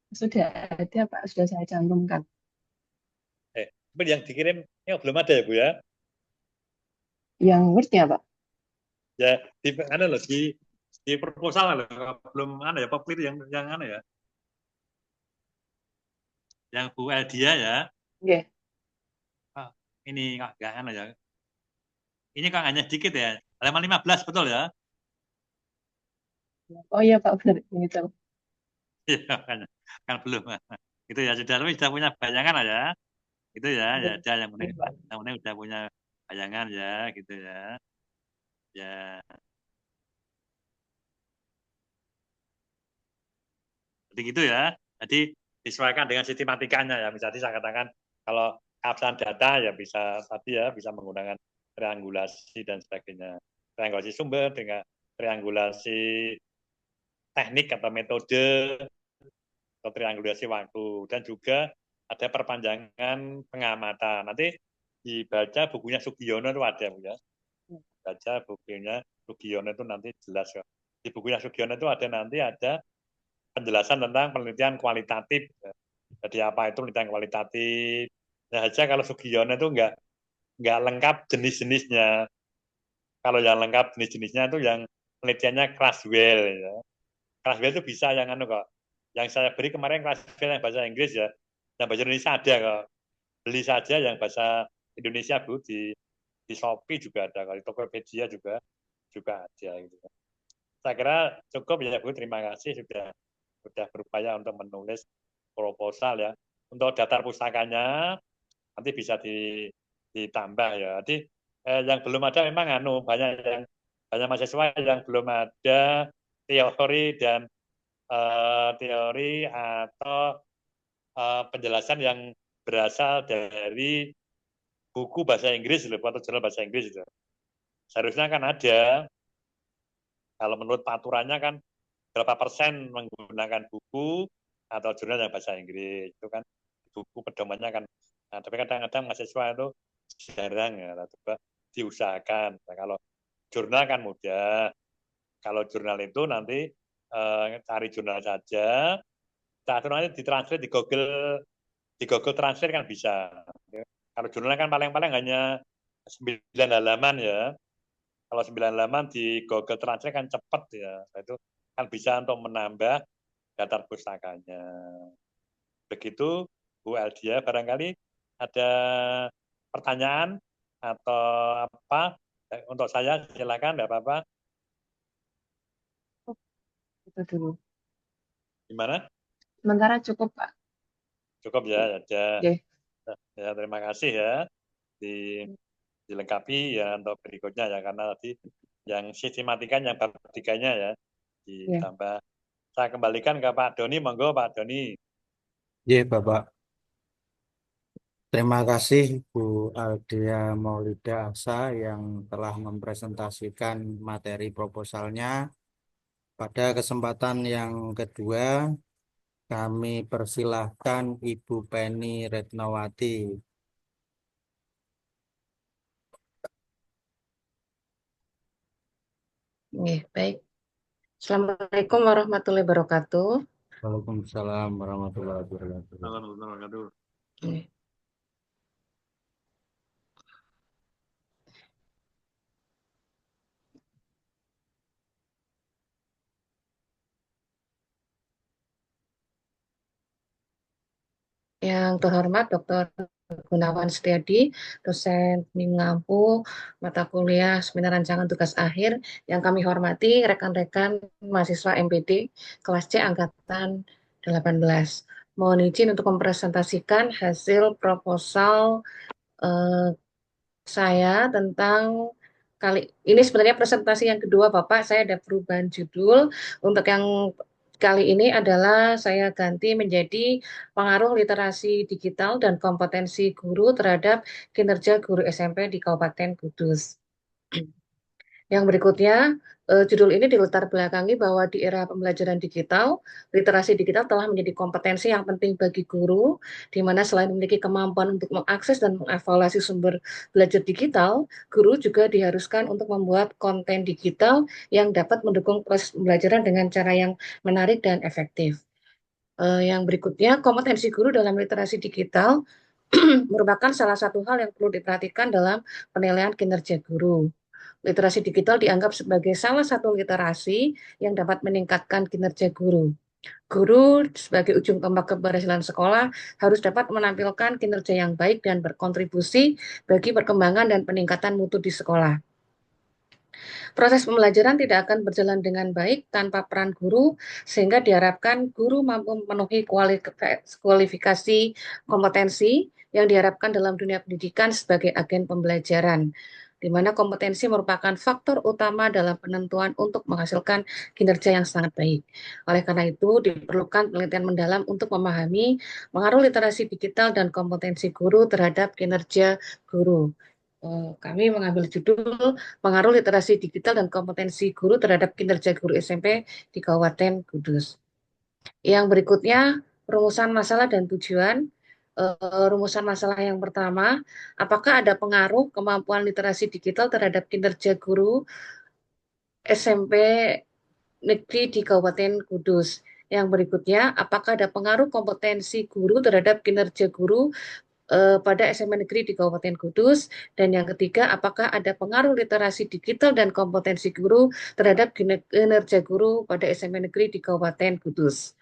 sudah ada Pak, sudah saya cantumkan. Tapi yang dikirim yang belum ada ya Bu ya? Yang Word-nya Pak? Ya di proposal loh, belum ada ya populer yang mana ya? Yang Bu Eldia ya. Oke. Ah, ini nggak ada ya. Ini kok hanya sedikit ya. Halaman 15 betul ya? Oh iya Pak, benar. Gitu. Iya kan belum. Itu ya sudah punya bayangan lah ya. Itu ya ada yang Iya, Pak. udah punya bayangan ya gitu ya. Ya. Jadi gitu ya. Jadi disesuaikan dengan sistematikanya ya. Misalnya saya katakan kalau keabsahan data ya bisa tadi ya bisa menggunakan triangulasi dan sebagainya. Triangulasi sumber dengan triangulasi teknik atau metode atau triangulasi waktu dan juga ada perpanjangan pengamatan. Nanti dibaca bukunya Sugiono itu ada ya. Baca bukunya Sugiono itu nanti jelas ya. Di bukunya Sugiono itu ada penjelasan tentang penelitian kualitatif. Jadi apa itu penelitian kualitatif? Nah, aja kalau Sugiono itu nggak lengkap jenis-jenisnya. Kalau yang lengkap jenis-jenisnya itu yang penelitiannya Claswell. Ya. Claswell itu bisa yang kok. Yang saya beri kemarin Claswell yang bahasa Inggris ya. Yang bahasa Indonesia ada kok. Beli saja yang bahasa Indonesia Bu di Shopee juga ada, kalau di Tokopedia juga ada gitu. Saya kira cukup ya Bu, terima kasih sudah berupaya untuk menulis proposal ya. Untuk daftar pustakanya nanti bisa ditambah ya. Jadi yang belum ada memang banyak mahasiswa yang belum ada teori dan teori atau penjelasan yang berasal dari buku bahasa Inggris atau jurnal bahasa Inggris itu. Seharusnya kan ada, kalau menurut aturannya kan berapa persen menggunakan buku atau jurnal yang bahasa Inggris itu kan buku pedomannya kan. Nah, tapi kadang-kadang mahasiswa itu jarang ya, coba diusahakan. Nah, kalau jurnal kan mudah. Kalau jurnal itu nanti cari jurnal saja, saat itu nanti ditranslate di Google Translate kan bisa. Kalau jurnal kan paling-paling hanya 9 halaman ya. Kalau 9 halaman di Google Translate kan cepat ya. Itu kan bisa untuk menambah daftar pustakanya. Begitu Bu Eldia, barangkali ada pertanyaan atau apa untuk saya, silakan, tidak apa-apa. Itu dulu. Gimana? Sementara cukup Pak. Cukup ya, ada. Oke. Ya, terima kasih ya. Dilengkapi ya untuk berikutnya ya, karena tadi yang sistematikan yang bab 3-nya ya ditambah. Saya kembalikan ke Pak Doni, monggo Pak Doni. Iya, Bapak. Terima kasih Bu Aldia Maulida Asa yang telah mempresentasikan materi proposalnya. Pada kesempatan yang kedua, kami persilahkan Ibu Penny Retnawati. Baik. Assalamualaikum warahmatullahi wabarakatuh. Waalaikumsalam warahmatullahi wabarakatuh. Oke. Yang terhormat Dr. Gunawan Setiadi, dosen Mingampu, mata kuliah seminar rancangan tugas akhir. Yang kami hormati rekan-rekan mahasiswa MPD kelas C angkatan 18. Mohon izin untuk mempresentasikan hasil proposal saya tentang ini sebenarnya presentasi yang kedua Bapak, saya ada perubahan judul. Untuk yang kali ini adalah saya ganti menjadi pengaruh literasi digital dan kompetensi guru terhadap kinerja guru SMP di Kabupaten Kudus. Yang berikutnya, judul ini dilatar belakangi bahwa di era pembelajaran digital, literasi digital telah menjadi kompetensi yang penting bagi guru, di mana selain memiliki kemampuan untuk mengakses dan mengevaluasi sumber belajar digital, guru juga diharuskan untuk membuat konten digital yang dapat mendukung proses pembelajaran dengan cara yang menarik dan efektif. Yang berikutnya, kompetensi guru dalam literasi digital merupakan salah satu hal yang perlu diperhatikan dalam penilaian kinerja guru. Literasi digital dianggap sebagai salah satu literasi yang dapat meningkatkan kinerja guru. Guru sebagai ujung tombak keberhasilan sekolah harus dapat menampilkan kinerja yang baik dan berkontribusi bagi perkembangan dan peningkatan mutu di sekolah. Proses pembelajaran tidak akan berjalan dengan baik tanpa peran guru, sehingga diharapkan guru mampu memenuhi kualifikasi kompetensi yang diharapkan dalam dunia pendidikan sebagai agen pembelajaran, di mana kompetensi merupakan faktor utama dalam penentuan untuk menghasilkan kinerja yang sangat baik. Oleh karena itu, diperlukan penelitian mendalam untuk memahami pengaruh literasi digital dan kompetensi guru terhadap kinerja guru. Kami mengambil judul pengaruh literasi digital dan kompetensi guru terhadap kinerja guru SMP di Kabupaten Kudus. Yang berikutnya, rumusan masalah dan tujuan. Rumusan masalah yang pertama, apakah ada pengaruh kemampuan literasi digital terhadap kinerja guru SMP negeri di Kabupaten Kudus? Yang berikutnya, apakah ada pengaruh kompetensi guru terhadap kinerja guru pada SMA negeri di Kabupaten Kudus? Dan yang ketiga, apakah ada pengaruh literasi digital dan kompetensi guru terhadap kinerja guru pada SMA negeri di Kabupaten Kudus?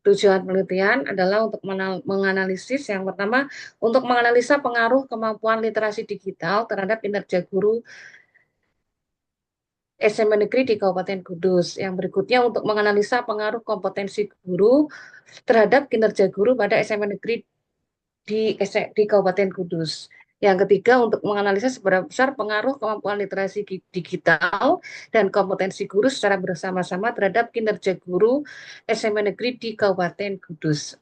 Tujuan penelitian adalah untuk menganalisis, yang pertama, untuk menganalisa pengaruh kemampuan literasi digital terhadap kinerja guru SMA negeri di Kabupaten Kudus. Yang berikutnya untuk menganalisa pengaruh kompetensi guru terhadap kinerja guru pada SMA negeri di Kabupaten Kudus. Yang ketiga, untuk menganalisa seberapa besar pengaruh kemampuan literasi digital dan kompetensi guru secara bersama-sama terhadap kinerja guru SMA negeri di Kabupaten Kudus.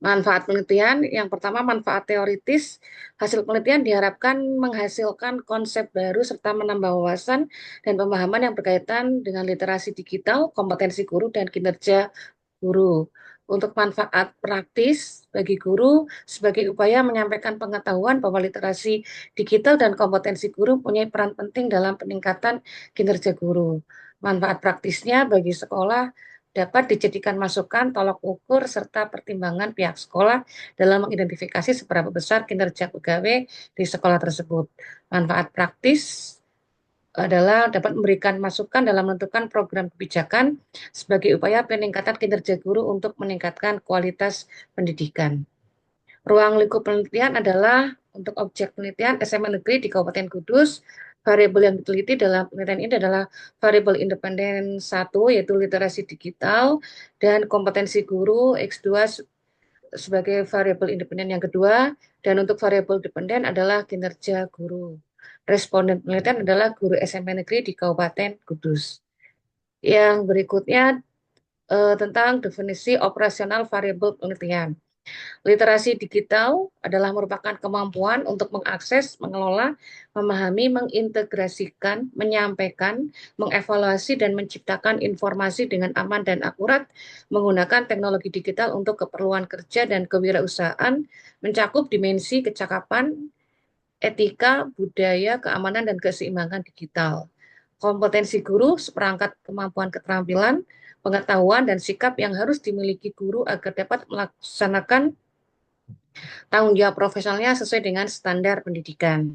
Manfaat penelitian, yang pertama manfaat teoritis. Hasil penelitian diharapkan menghasilkan konsep baru serta menambah wawasan dan pemahaman yang berkaitan dengan literasi digital, kompetensi guru, dan kinerja guru. Untuk manfaat praktis bagi guru sebagai upaya menyampaikan pengetahuan bahwa literasi digital dan kompetensi guru punya peran penting dalam peningkatan kinerja guru. Manfaat praktisnya bagi sekolah dapat dijadikan masukan, tolak ukur, serta pertimbangan pihak sekolah dalam mengidentifikasi seberapa besar kinerja pegawai di sekolah tersebut. Manfaat praktis adalah dapat memberikan masukan dalam menentukan program kebijakan sebagai upaya peningkatan kinerja guru untuk meningkatkan kualitas pendidikan. Ruang lingkup penelitian adalah untuk objek penelitian SMA negeri di Kabupaten Kudus. Variabel yang diteliti dalam penelitian ini adalah variabel independen 1, yaitu literasi digital, dan kompetensi guru X2 sebagai variabel independen yang kedua, dan untuk variabel dependen adalah kinerja guru. Responden penelitian adalah guru SMP negeri di Kabupaten Kudus. Yang berikutnya tentang definisi operasional variabel penelitian. Literasi digital adalah merupakan kemampuan untuk mengakses, mengelola, memahami, mengintegrasikan, menyampaikan, mengevaluasi, dan menciptakan informasi dengan aman dan akurat menggunakan teknologi digital untuk keperluan kerja dan kewirausahaan, mencakup dimensi kecakapan, etika, budaya, keamanan, dan keseimbangan digital. Kompetensi guru, seperangkat kemampuan keterampilan, pengetahuan, dan sikap yang harus dimiliki guru agar dapat melaksanakan tanggung jawab profesionalnya sesuai dengan standar pendidikan.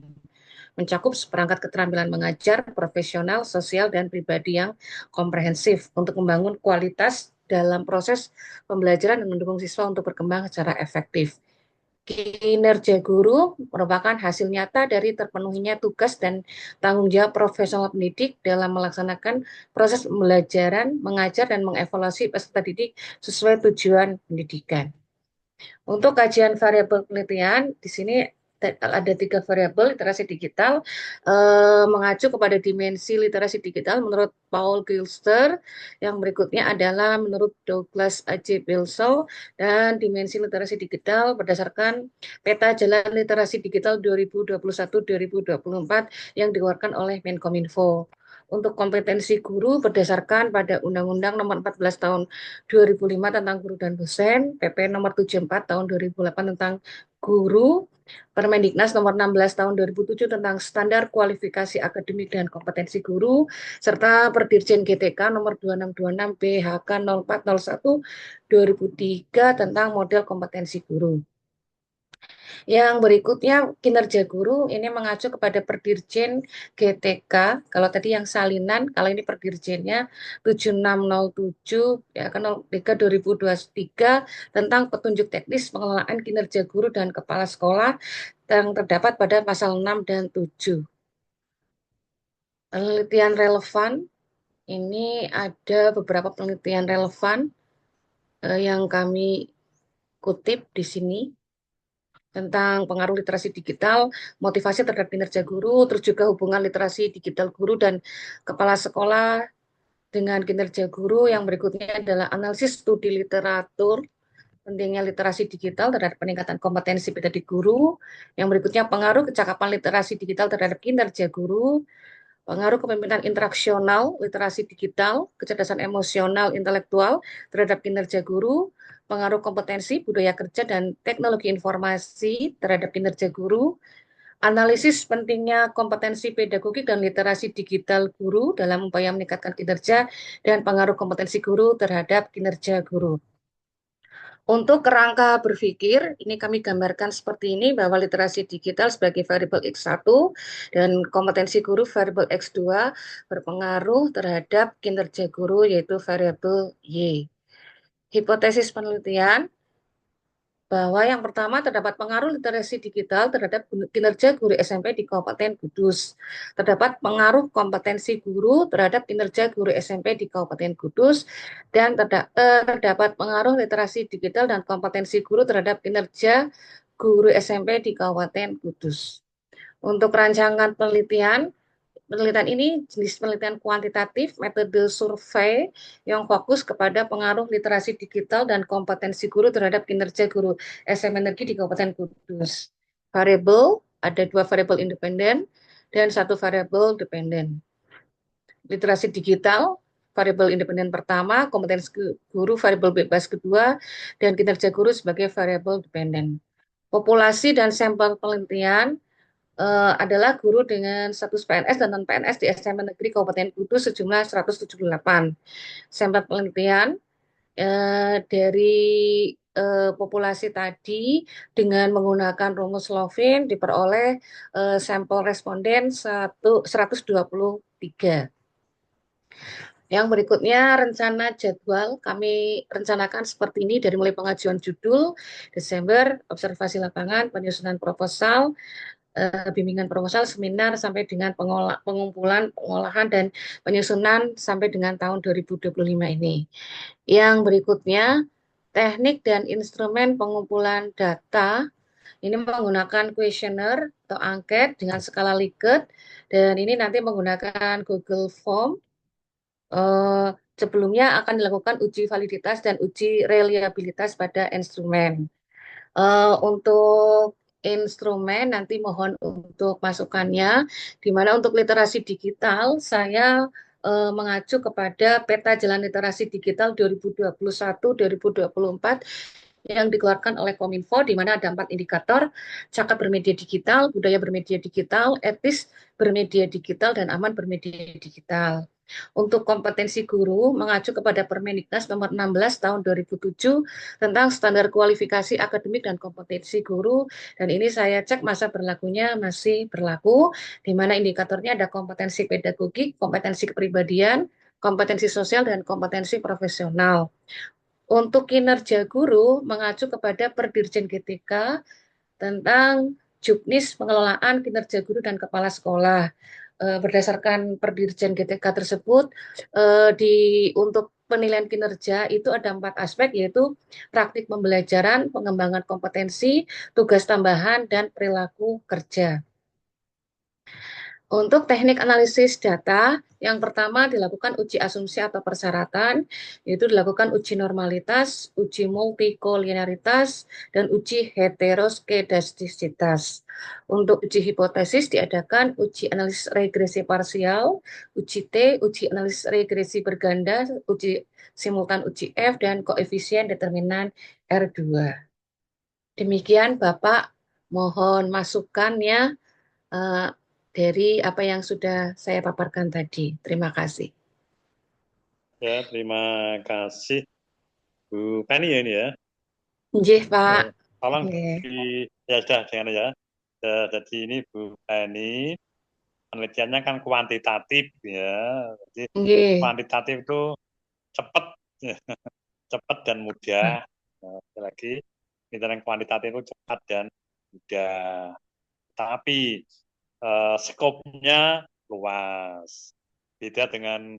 Mencakup seperangkat keterampilan mengajar, profesional, sosial, dan pribadi yang komprehensif untuk membangun kualitas dalam proses pembelajaran dan mendukung siswa untuk berkembang secara efektif. Kinerja guru merupakan hasil nyata dari terpenuhinya tugas dan tanggung jawab profesional pendidik dalam melaksanakan proses pembelajaran, mengajar, dan mengevaluasi peserta didik sesuai tujuan pendidikan. Untuk kajian variabel penelitian, di sini ada 3 variabel literasi digital mengacu kepada dimensi literasi digital menurut Paul Gilster. Yang berikutnya adalah menurut Douglas A.J. Bilsall, dan dimensi literasi digital berdasarkan peta jalan literasi digital 2021-2024 yang dikeluarkan oleh Menkominfo. Untuk kompetensi guru berdasarkan pada Undang-Undang Nomor 14 Tahun 2005 tentang guru dan dosen, PP Nomor 74 Tahun 2008 tentang guru, Permendiknas Nomor 16 Tahun 2007 tentang standar kualifikasi akademik dan kompetensi guru, serta Perdirjen GTK Nomor 2626 BHK 0401 2003 tentang model kompetensi guru. Yang berikutnya kinerja guru ini mengacu kepada Perdirjen GTK. Kalau tadi yang salinan, kalau ini Perdirjennya 7607 ya kan 03 2023 tentang petunjuk teknis pengelolaan kinerja guru dan kepala sekolah yang terdapat pada pasal 6 dan 7. Penelitian relevan, ini ada beberapa penelitian relevan yang kami kutip di sini tentang pengaruh literasi digital, motivasi terhadap kinerja guru, terus juga hubungan literasi digital guru dan kepala sekolah dengan kinerja guru. Yang berikutnya adalah analisis studi literatur, pentingnya literasi digital terhadap peningkatan kompetensi pedagog guru. Yang berikutnya pengaruh kecakapan literasi digital terhadap kinerja guru, pengaruh kepemimpinan interaksional, literasi digital, kecerdasan emosional, intelektual terhadap kinerja guru, pengaruh kompetensi, budaya kerja, dan teknologi informasi terhadap kinerja guru, analisis pentingnya kompetensi pedagogik dan literasi digital guru dalam upaya meningkatkan kinerja, dan pengaruh kompetensi guru terhadap kinerja guru. Untuk kerangka berpikir, ini kami gambarkan seperti ini, bahwa literasi digital sebagai variabel X1 dan kompetensi guru variabel X2 berpengaruh terhadap kinerja guru, yaitu variabel Y. Hipotesis penelitian, bahwa yang pertama terdapat pengaruh literasi digital terhadap kinerja guru SMP di Kabupaten Kudus. Terdapat pengaruh kompetensi guru terhadap kinerja guru SMP di Kabupaten Kudus, dan terdapat pengaruh literasi digital dan kompetensi guru terhadap kinerja guru SMP di Kabupaten Kudus. Untuk rancangan penelitian ini jenis penelitian kuantitatif, metode survei yang fokus kepada pengaruh literasi digital dan kompetensi guru terhadap kinerja guru SM Negeri di Kabupaten Kudus. Variabel, ada 2 variabel independen dan 1 variabel dependen. Literasi digital, variabel independen pertama, kompetensi guru variabel bebas kedua, dan kinerja guru sebagai variabel dependen. Populasi dan sampel penelitian adalah guru dengan status PNS dan non-PNS di SMA Negeri Kabupaten Kudus sejumlah 178. Sampel penelitian dari populasi tadi dengan menggunakan rumus Lovin diperoleh sampel responden 123. Yang berikutnya rencana jadwal kami rencanakan seperti ini dari mulai pengajuan judul Desember, observasi lapangan, penyusunan proposal, bimbingan proposal, seminar sampai dengan pengumpulan, pengolahan, dan penyusunan sampai dengan tahun 2025 ini. Yang berikutnya, teknik dan instrumen pengumpulan data, ini menggunakan kuesioner atau angket dengan skala Likert, dan ini nanti menggunakan Google Form. Sebelumnya akan dilakukan uji validitas dan uji reliabilitas pada instrumen. Untuk instrumen nanti mohon untuk masukannya, di mana untuk literasi digital saya mengacu kepada peta jalan literasi digital 2021-2024 yang dikeluarkan oleh Kominfo, di mana ada 4 indikator: cakap bermedia digital, budaya bermedia digital, etis bermedia digital, dan aman bermedia digital. Untuk kompetensi guru mengacu kepada Permendiknas Nomor 16 Tahun 2007 tentang standar kualifikasi akademik dan kompetensi guru, dan ini saya cek masa berlakunya masih berlaku, di mana indikatornya ada kompetensi pedagogik, kompetensi kepribadian, kompetensi sosial, dan kompetensi profesional. Untuk kinerja guru mengacu kepada Perdirjen GTK tentang juknis pengelolaan kinerja guru dan kepala sekolah. Berdasarkan Perdirjen GTK tersebut, untuk penilaian kinerja itu ada 4 aspek, yaitu praktik pembelajaran, pengembangan kompetensi, tugas tambahan, dan perilaku kerja. Untuk teknik analisis data, yang pertama dilakukan uji asumsi atau persyaratan, yaitu dilakukan uji normalitas, uji multikolinearitas, dan uji heteroskedastisitas. Untuk uji hipotesis diadakan uji analisis regresi parsial, uji T, uji analisis regresi berganda, uji simultan uji F, dan koefisien determinan R2. Demikian Bapak, mohon masukannya dari apa yang sudah saya paparkan tadi. Terima kasih. Ya, terima kasih Bu Penny ya ini ya. Nggih, Pak. Tolong Nggih. ya sudah jangan ya. Jadi ini Bu Penny penelitiannya kan kuantitatif ya. Jadi Nggih. kuantitatif itu cepat, cepat dan mudah. Nah, sekali lagi penelitian kuantitatif itu cepat dan mudah. Tapi skopnya luas. Beda dengan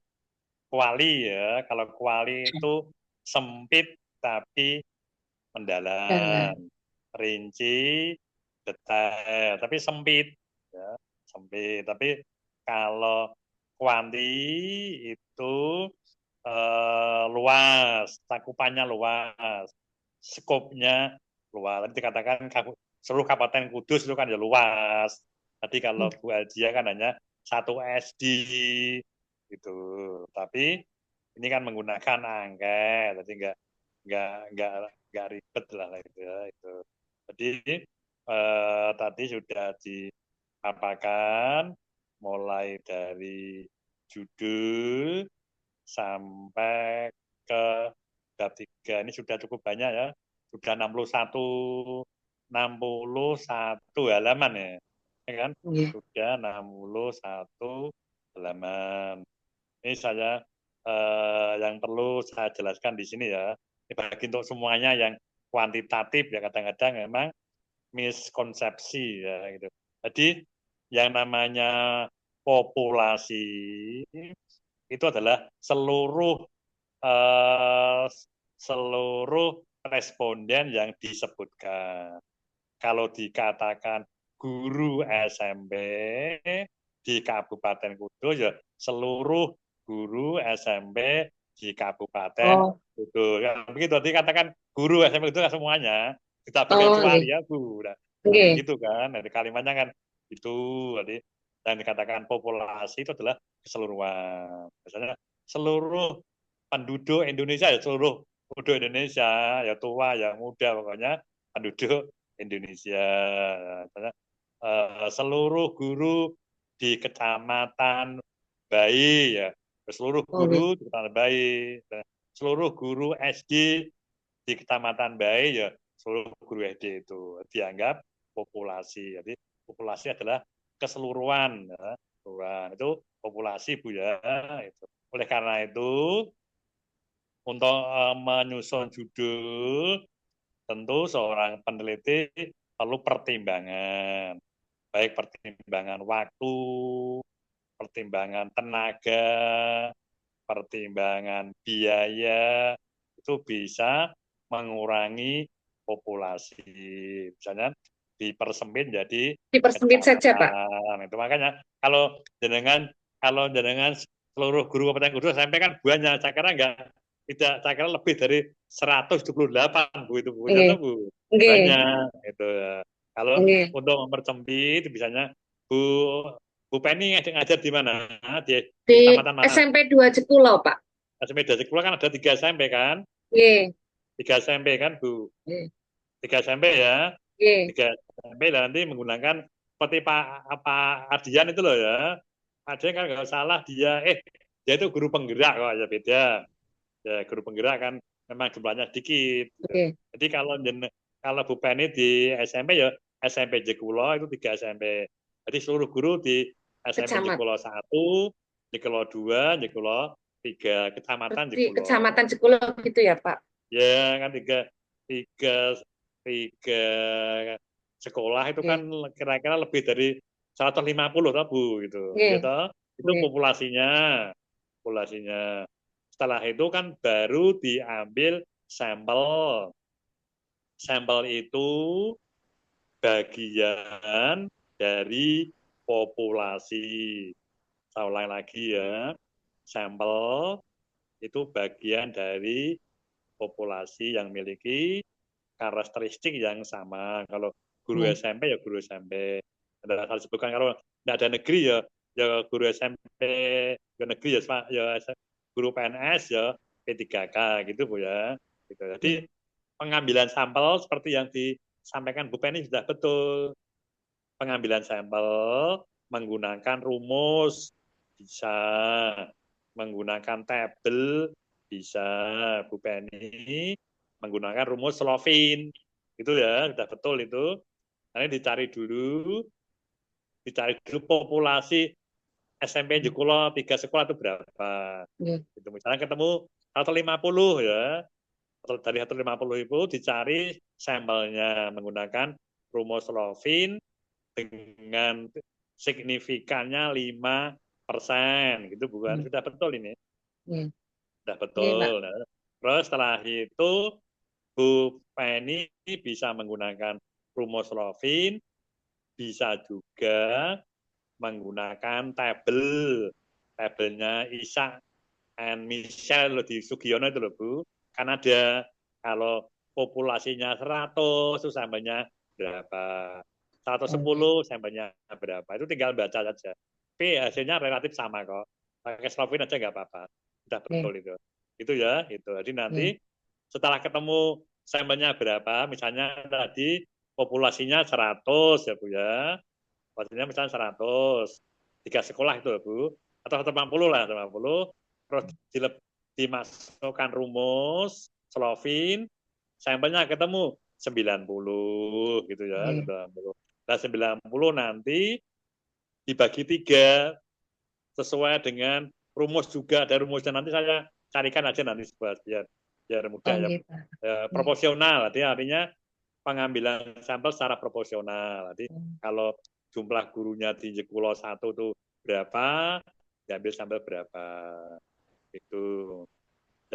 kuali ya. Kalau kuali itu sempit tapi mendalam, rinci, detail, tapi sempit, ya, sempit. Tapi kalau kuanti itu luas, cakupannya luas, skopnya luas. Tadi dikatakan seluruh Kabupaten Kudus itu kan ya luas. Tadi kalau Bu Adia kan hanya 1 SD gitu. Tapi ini kan menggunakan angka, jadi nggak ribet lah itu ya itu. Jadi tadi sudah diapakan mulai dari judul sampai ke bab 3 ini sudah cukup banyak ya, sudah 61 halaman ya kan? Sudah 61 halaman. Ini saya yang perlu saya jelaskan di sini ya. Ini bagi untuk semuanya yang kuantitatif ya kadang-kadang memang miskonsepsi ya gitu. Jadi yang namanya populasi itu adalah seluruh responden yang disebutkan. Kalau dikatakan guru SMP di Kabupaten Kudus ya seluruh guru SMP di Kabupaten Kudus. Ya, begitu dikatakan guru SMP itu kan semuanya. Kita kecuali ya Bu. Nah, gitu kan. Dari kalimatnya kan itu tadi yang dikatakan populasi itu adalah keseluruhan. Misalnya seluruh penduduk Indonesia ya seluruh penduduk Indonesia ya tua ya muda pokoknya penduduk Indonesia. Misalnya, seluruh guru di Kecamatan Bayi ya seluruh guru di Kecamatan Bayi, seluruh guru SD di Kecamatan Bayi ya seluruh guru SD itu dianggap populasi. Jadi populasi adalah keseluruhan ya. Itu populasi Bu ya itu. Oleh karena itu untuk menyusun judul tentu seorang peneliti perlu pertimbangan, baik pertimbangan waktu, pertimbangan tenaga, pertimbangan biaya, itu bisa mengurangi populasi. Misalnya dipersempit jadi saja, Pak. Itu makanya kalau jenengan seluruh guru Kabupaten Kudus SMP kan banyak, saya kira lebih dari 128 Bu itu Bu. Banyak itu. Kalau untuk mempersempit misalnya Bu Penny ngajar di mana? Di Kecamatan mana? SMP 2 Jekulo, Pak. SMP 2 Jekulo kan ada 3 SMP kan? Iya. 3 SMP kan, Bu? 3 SMP ya? 3 SMP dan nanti menggunakan seperti Pak Ardian itu loh ya. Ardian kan nggak salah dia itu guru penggerak kok ya beda. Ya guru penggerak kan memang jumlahnya sedikit. Jadi kalau Bu Penny di SMP ya SMP Jekulo itu 3 SMP. Jadi seluruh guru di SMP Jekulo 1, Jekulo 2, Jekulo 3, Kecamatan Jekulo. Kecamatan Jekulo gitu ya Pak? Ya kan tiga sekolah itu kan kira-kira lebih dari 150 Bu gitu. Gitu. Itu populasinya. setelah itu kan baru diambil sampel. Sampel itu bagian dari populasi. Saya ulang lagi ya, sampel itu bagian dari populasi yang memiliki karakteristik yang sama. Kalau guru SMP ya guru SMP. Ada hal sebutkan kalau tidak ada negeri ya guru SMP ke negeri ya guru PNS ya P3K gitu Bu ya. Gitu. Jadi pengambilan sampel seperti yang disampaikan Bu Penny sudah betul. Pengambilan sampel menggunakan rumus bisa, menggunakan tabel bisa, Bu Penny menggunakan rumus Slovin itu ya sudah betul itu. Nanti dicari dulu populasi SMP Jekulo 3 sekolah itu berapa. Itu misalnya ketemu 150 ya, dari 150 itu dicari sampelnya menggunakan rumus Slovin dengan signifikannya 5%, gitu bukan? Sudah betul ini? Sudah betul. Nah, terus setelah itu Bu Penny bisa menggunakan rumus Slovin, bisa juga menggunakan tabelnya Ishak and Michelle di Sugiono itu loh Bu. Kan ada kalau populasinya 100 itu sampelnya berapa, 110 sampelnya berapa, itu tinggal baca saja. Tapi hasilnya relatif sama kok. Pakai Slovin aja nggak apa-apa. Sudah betul itu. Itu ya, itu. Jadi nanti setelah ketemu sampelnya berapa, misalnya tadi populasinya 100 ya Bu ya. Populasinya misalnya 100. 3 sekolah itu Bu. Atau 180 lah, 180. Terus dimasukkan rumus Slovin, sampelnya ketemu 90 gitu ya, 90. Nah, 90 nanti dibagi 3 sesuai dengan rumus juga. Ada rumusnya nanti saya carikan aja nanti biar mudah ya. Proporsional, artinya pengambilan sampel secara proporsional. Jadi kalau jumlah gurunya di Jekulo 1 itu berapa, diambil sampel berapa. Itu.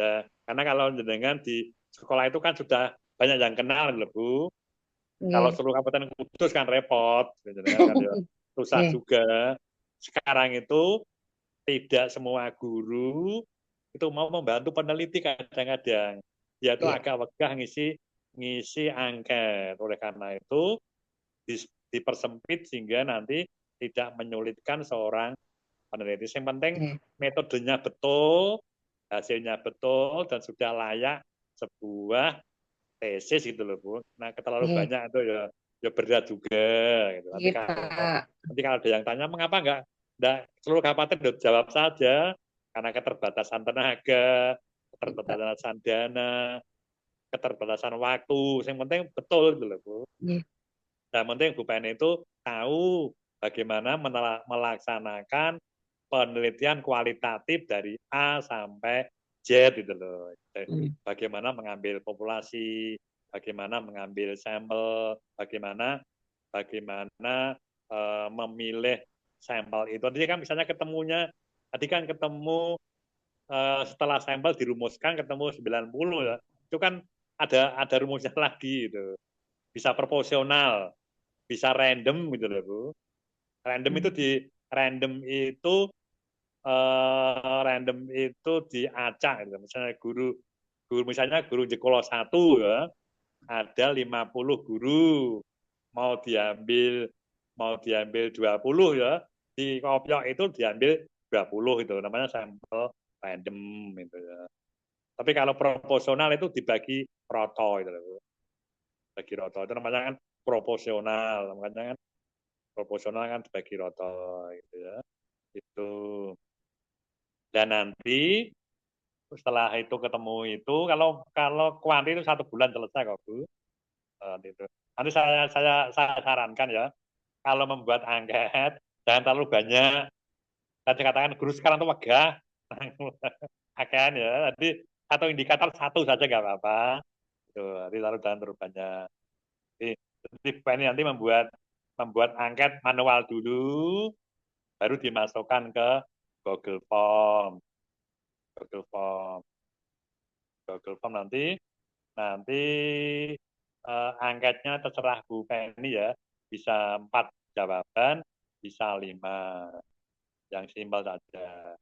Nah, karena kalau dengan di sekolah itu kan sudah banyak yang kenal loh Bu. Kalau seluruh Kabupaten Kudus kan repot, kan ya susah juga. Sekarang itu tidak semua guru itu mau membantu peneliti kadang-kadang. Dia itu agak wegah ngisi angket. Oleh karena itu dipersempit sehingga nanti tidak menyulitkan seorang peneliti. Yang penting metodenya betul, hasilnya betul, dan sudah layak sebuah tesis gitu loh Bu. Nah, terlalu banyak itu ya berat juga. Gitu. Nanti kalau ada yang tanya mengapa enggak seluruh kabupaten jawab saja, karena keterbatasan tenaga, keterbatasan dana, keterbatasan waktu. Yang penting betul gitu loh Bu. Yang penting Bu Penny itu tahu bagaimana melaksanakan penelitian kualitatif dari A sampai Z gitu loh. Bagaimana mengambil populasi, bagaimana mengambil sampel, bagaimana memilih sampel itu. Tadi kan misalnya tadi kan ketemu setelah sampel dirumuskan ketemu 90 ya. Itu kan ada rumusnya lagi gitu. Bisa proporsional, bisa random gitu loh Bu. Random itu diacak gitu. Misalnya guru Jekulo 1 ya, ada 50 guru, mau diambil 20 ya, di kopiok itu diambil 20 itu namanya sampel random gitu ya. Tapi kalau proporsional itu dibagi roto itu loh. Bagi roto itu namanya kan proporsional, makanya kan proporsional kan dibagi roto gitu ya. Itu. Dan nanti setelah itu ketemu itu kalau kuanti itu 1 bulan selesai kok Bu. Nanti saya sarankan ya, kalau membuat angket jangan terlalu banyak. Saya katakan guru sekarang tuh megah, akan ya. Jadi satu indikator 1 saja nggak apa-apa. Jadi jangan terlalu banyak. Jadi ini nanti membuat angket manual dulu, baru dimasukkan ke Google Form. Google Form. Google Form nanti angketnya terserah Bu Penny ya, bisa 4 jawaban, bisa 5, yang simpel saja.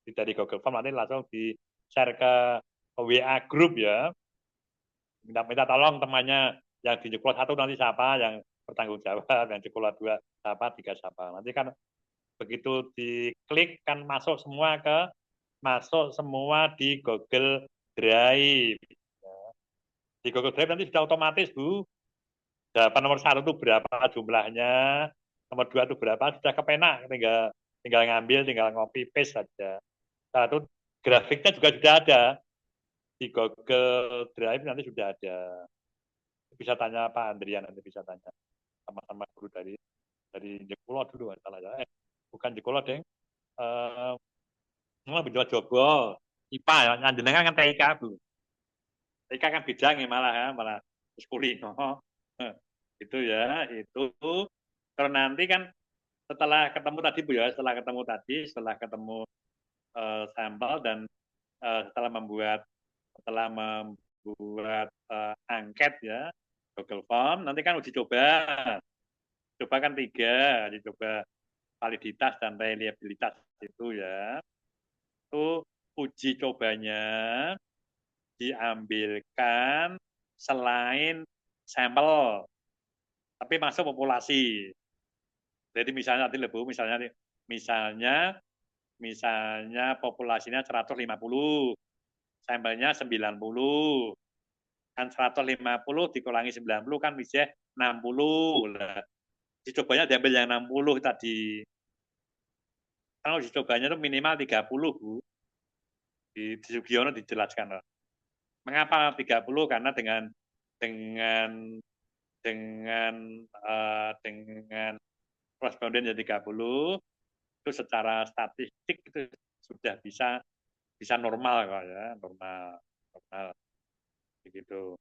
Dari Google Form nanti langsung di-share ke WA group ya, minta tolong temannya yang di Jekolot 1 nanti siapa yang bertanggung jawab, yang Jekolot 2 siapa, 3 siapa. Nanti kan begitu diklik kan masuk semua di Google Drive. Di Google Drive nanti sudah otomatis Bu, jawaban nomor 1 itu berapa jumlahnya, nomor 2 itu berapa, sudah kepenak, tinggal ngambil, tinggal copy paste saja. Satu grafiknya juga sudah ada di Google Drive, nanti sudah ada. Bisa tanya Pak Andrian, nanti bisa tanya sama-sama guru dari Jekolot dulu, salah ya. Bukan Jekolot, Deng. Bisa Jogol, IPA ya, nyanjenengan kan TIK Bu. TIK kan bidang ya malah kulino. Itu ya, itu. Terus nanti kan setelah ketemu tadi Bu ya, setelah ketemu sampel dan setelah membuat angket ya, Google Form, nanti kan uji coba kan 3, uji coba validitas dan reliabilitas itu ya. Itu uji cobanya diambilkan selain sampel, tapi masuk populasi. Jadi misalnya nanti Bu, misalnya populasinya 150, sampelnya 90. Kan 150 dikurangi 90 kan bisa 60. Nah, uji cobanya diambil yang 60 tadi. Kalau uji cobanya itu minimal 30, Bu. Di Sugiono dijelaskan. Mengapa 30? Karena dengan koresponden jadi 30 itu secara statistik itu sudah bisa normal kok ya, normal begitu.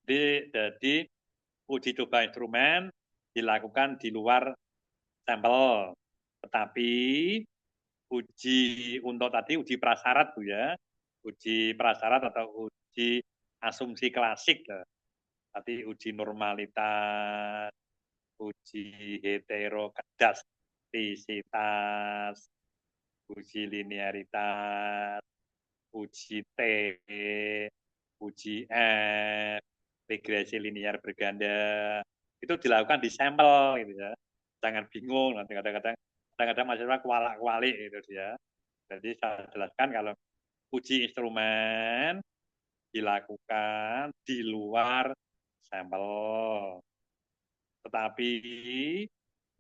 Jadi uji coba instrumen dilakukan di luar sampel, tetapi uji prasyarat Bu ya, uji prasyarat atau uji asumsi klasik lah. Tadi uji normalitas, uji heterokedastisitas, uji linearitas, uji T, uji F, regresi linear berganda, itu dilakukan di sampel gitu ya. Jangan bingung, nanti kadang-kadang mahasiswa kualak-kualik gitu ya. Jadi saya jelaskan kalau uji instrumen dilakukan di luar sampel. Tetapi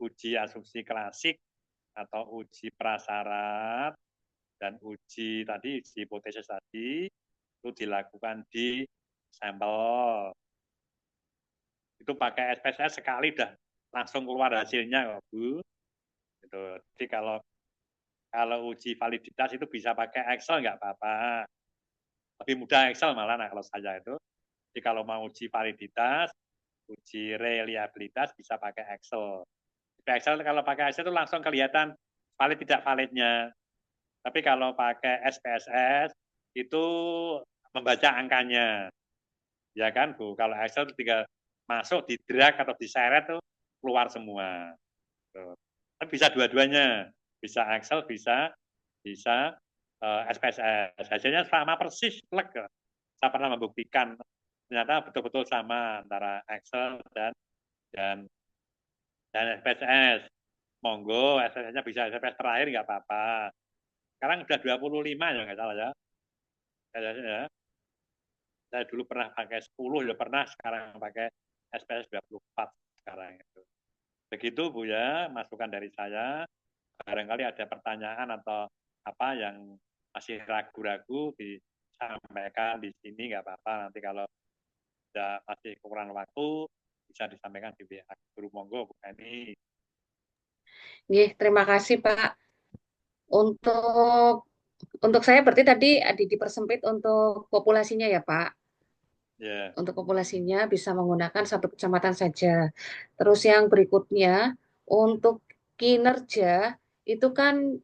uji asumsi klasik atau uji prasyarat dan uji hipotesis tadi itu dilakukan di sampel. Itu pakai SPSS sekali dah langsung keluar hasilnya, Bu. Gitu. Jadi kalau uji validitas itu bisa pakai Excel nggak apa-apa. Lebih mudah Excel malah kalau saya itu. Jadi kalau mau uji validitas, uji reliabilitas bisa pakai Excel. Kalau pakai Excel itu langsung kelihatan valid tidak validnya. Tapi kalau pakai SPSS itu membaca angkanya. Ya kan, Bu? Kalau Excel itu tinggal masuk di drag atau diseret tuh keluar semua. Tuh. Tapi bisa dua-duanya. Bisa Excel, bisa SPSS. Hasilnya sama persis, leg. Saya pernah membuktikan ternyata betul-betul sama antara Excel dan SPSS. Monggo, SPSS-nya bisa SPSS terakhir nggak apa-apa. Sekarang udah 25 ya nggak salah ya. Saya dulu pernah pakai 10, ya pernah, sekarang pakai SPSS 24 sekarang itu. Begitu Bu ya, masukan dari saya. Barangkali ada pertanyaan atau apa yang masih ragu-ragu disampaikan di sini nggak apa-apa. Nanti kalau masih kekurangan waktu bisa disampaikan di WA guru. Monggo Bu Eni. Terima kasih Pak. Untuk saya berarti tadi dipersempit untuk populasinya ya Pak. Yeah. Untuk populasinya bisa menggunakan 1 kecamatan saja. Terus yang berikutnya untuk kinerja itu kan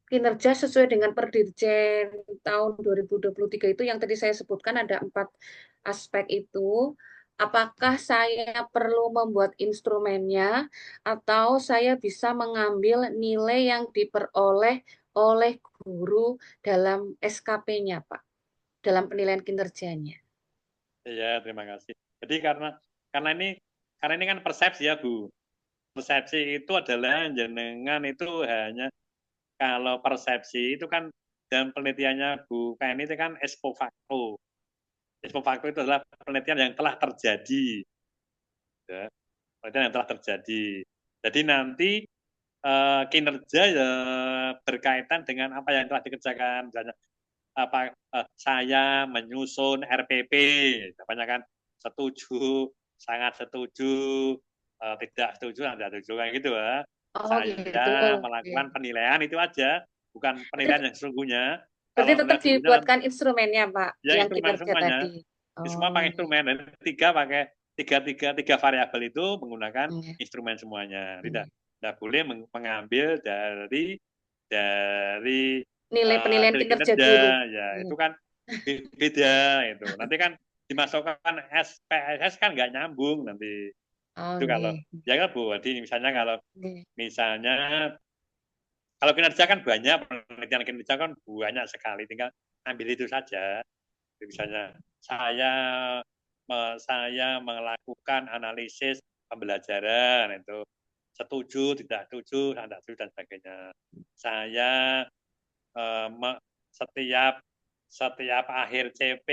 kinerja sesuai dengan Perdirjen tahun 2023 itu yang tadi saya sebutkan ada 4 aspek itu. Apakah saya perlu membuat instrumennya atau saya bisa mengambil nilai yang diperoleh oleh guru dalam SKP-nya, Pak, dalam penilaian kinerjanya? Iya, terima kasih. Jadi karena ini kan persepsi ya, Bu. Persepsi itu adalah jenengan itu hanya kalau persepsi itu kan dalam penelitiannya Bu Penny itu kan ex post facto. Ex post facto itu adalah penelitian yang telah terjadi, ya. Penelitian yang telah terjadi. Jadi nanti kinerja ya berkaitan dengan apa yang telah dikerjakan. Misalnya saya menyusun RPP, banyak kan setuju, sangat setuju, tidak setuju, tidak setuju kayak gitu ya. Oh gitu. Saya Oke. melakukan penilaian itu aja, bukan penilaian Berarti, yang sesungguhnya. berarti Kalau tetap penilaian sesungguhnya dibuatkan instrumennya, Pak, ya yang instrumen kinerja semuanya, tadi. semua pakai Oh, instrumen. Dan tiga variabel itu menggunakan iya. instrumen semuanya. Iya. Tidak boleh mengambil dari Nilai penilaian hasil kinerja kinerja, guru. ya Iya. itu kan beda itu. Nanti kan dimasukkan SPSS kan nggak nyambung nanti. Oh, Itu kalau iya. ya kan Bu, jadi Iya. misalnya kalau kinerja kan banyak, penelitian kinerja kan banyak sekali, tinggal ambil itu saja. Jadi misalnya saya melakukan analisis pembelajaran itu setuju, tidak setuju, tidak setuju dan sebagainya. Saya setiap akhir CP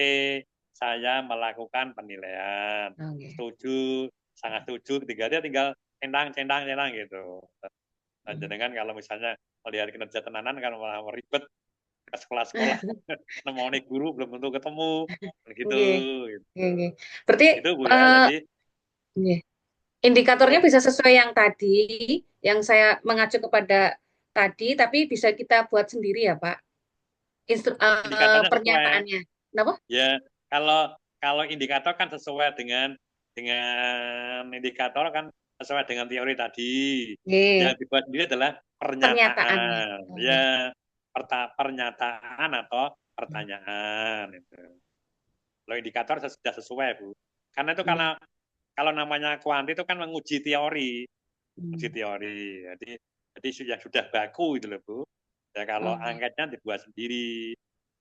saya melakukan penilaian. Oh, iya. Setuju, sangat setuju, ketiga dia tinggal centang gitu. Dan jangan kalau misalnya melihat kinerja tenanan kan malah ribet ke sekolah-sekolah nemoni guru belum tentu ketemu gitu. Iya. Gitu. Iya, iya. Berarti Itu Bu ya, jadi iya. Indikatornya terus bisa sesuai yang tadi, yang saya mengacu kepada tadi, tapi bisa kita buat sendiri ya, Pak. indikatornya sesuai. Pernyataannya. Kenapa? Ya, kalau kalau indikator kan sesuai dengan indikator kan sesuai dengan teori tadi. Yang Iya. dibuat sendiri adalah Pernyataannya. pernyataan. Oh, iya. Ya, pernyataan atau pertanyaan itu. Kalau indikator sudah sesuai, Bu. Karena itu Iya. kalau namanya kuanti itu kan menguji teori, uji Hmm. teori. Jadi sudah baku itu loh, Bu. Ya kalau Oh, iya. angkatnya dibuat sendiri,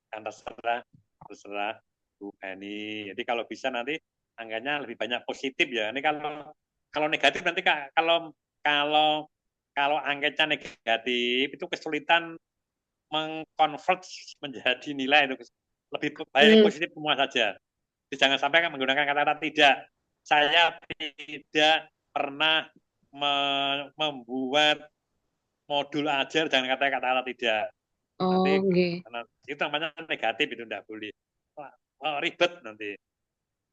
kan terserah Bu Penny. Jadi kalau bisa nanti angkanya lebih banyak positif ya. Ini kalau negatif nanti kalau kalau kalau angkanya negatif itu kesulitan mengkonvert menjadi nilai itu lebih baik Hmm. positif semua saja. Jadi jangan sampai menggunakan kata-kata tidak. Saya tidak pernah membuat modul ajar, jangan kata-kata tidak. Nanti Oh, iya. karena itu namanya negatif, itu tidak boleh. Ribet nanti.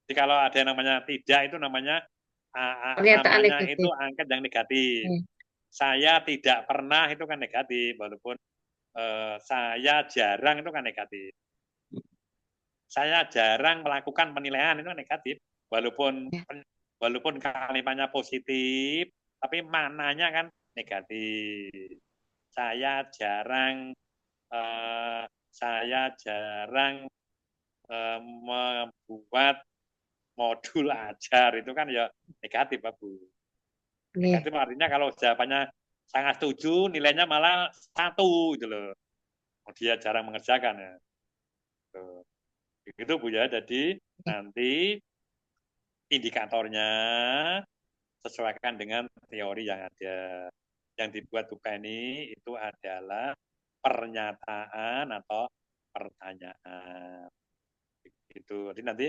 Jadi kalau ada yang namanya tidak itu Pernyataan namanya itu negatif. angket yang negatif. Iya. Saya tidak pernah itu kan negatif, walaupun saya jarang itu kan negatif. Saya jarang melakukan penilaian itu kan negatif, Iya. walaupun kalimatnya positif, tapi maknanya kan negatif. Saya jarang eh, saya jarang membuat modul ajar itu kan ya negatif, Pak Bu. Iya. Negatif artinya kalau jawabannya sangat setuju, nilainya malah 1 gitu loh. Dia jarang mengerjakan ya. Begitu Bu ya. Jadi nanti indikatornya sesuaikan dengan teori yang ada. Yang dibuat Bu Penny itu adalah pernyataan atau pertanyaan. Gitu. Jadi nanti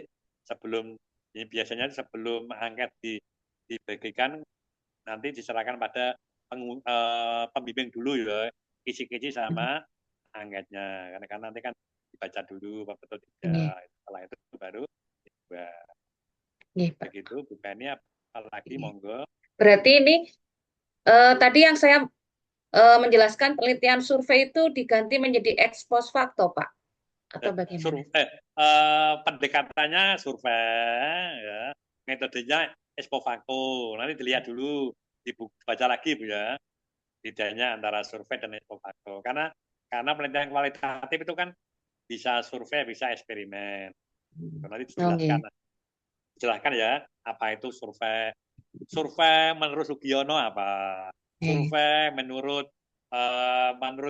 biasanya sebelum angket dibagikan nanti diserahkan pada pembimbing dulu ya, kisi-kisi sama angketnya. Karena nanti kan dibaca dulu apa betul Iya. tidak. Setelah itu baru dibuat. Iya, Pak. Begitu Bu Penny, apalagi Iya. monggo. Berarti ini tadi yang saya menjelaskan penelitian survei itu diganti menjadi ex post facto, Pak, atau bagaimana? Pendekatannya survei ya, metodenya ex post facto. Nanti dilihat dulu, dibaca lagi Bu ya, bedanya antara survei dan ex post facto. Karena Karena penelitian kualitatif itu kan bisa survei, bisa eksperimen. Nanti Oke. dijelaskan ya apa itu survei. Survei menurut Sugiono apa? Survei menurut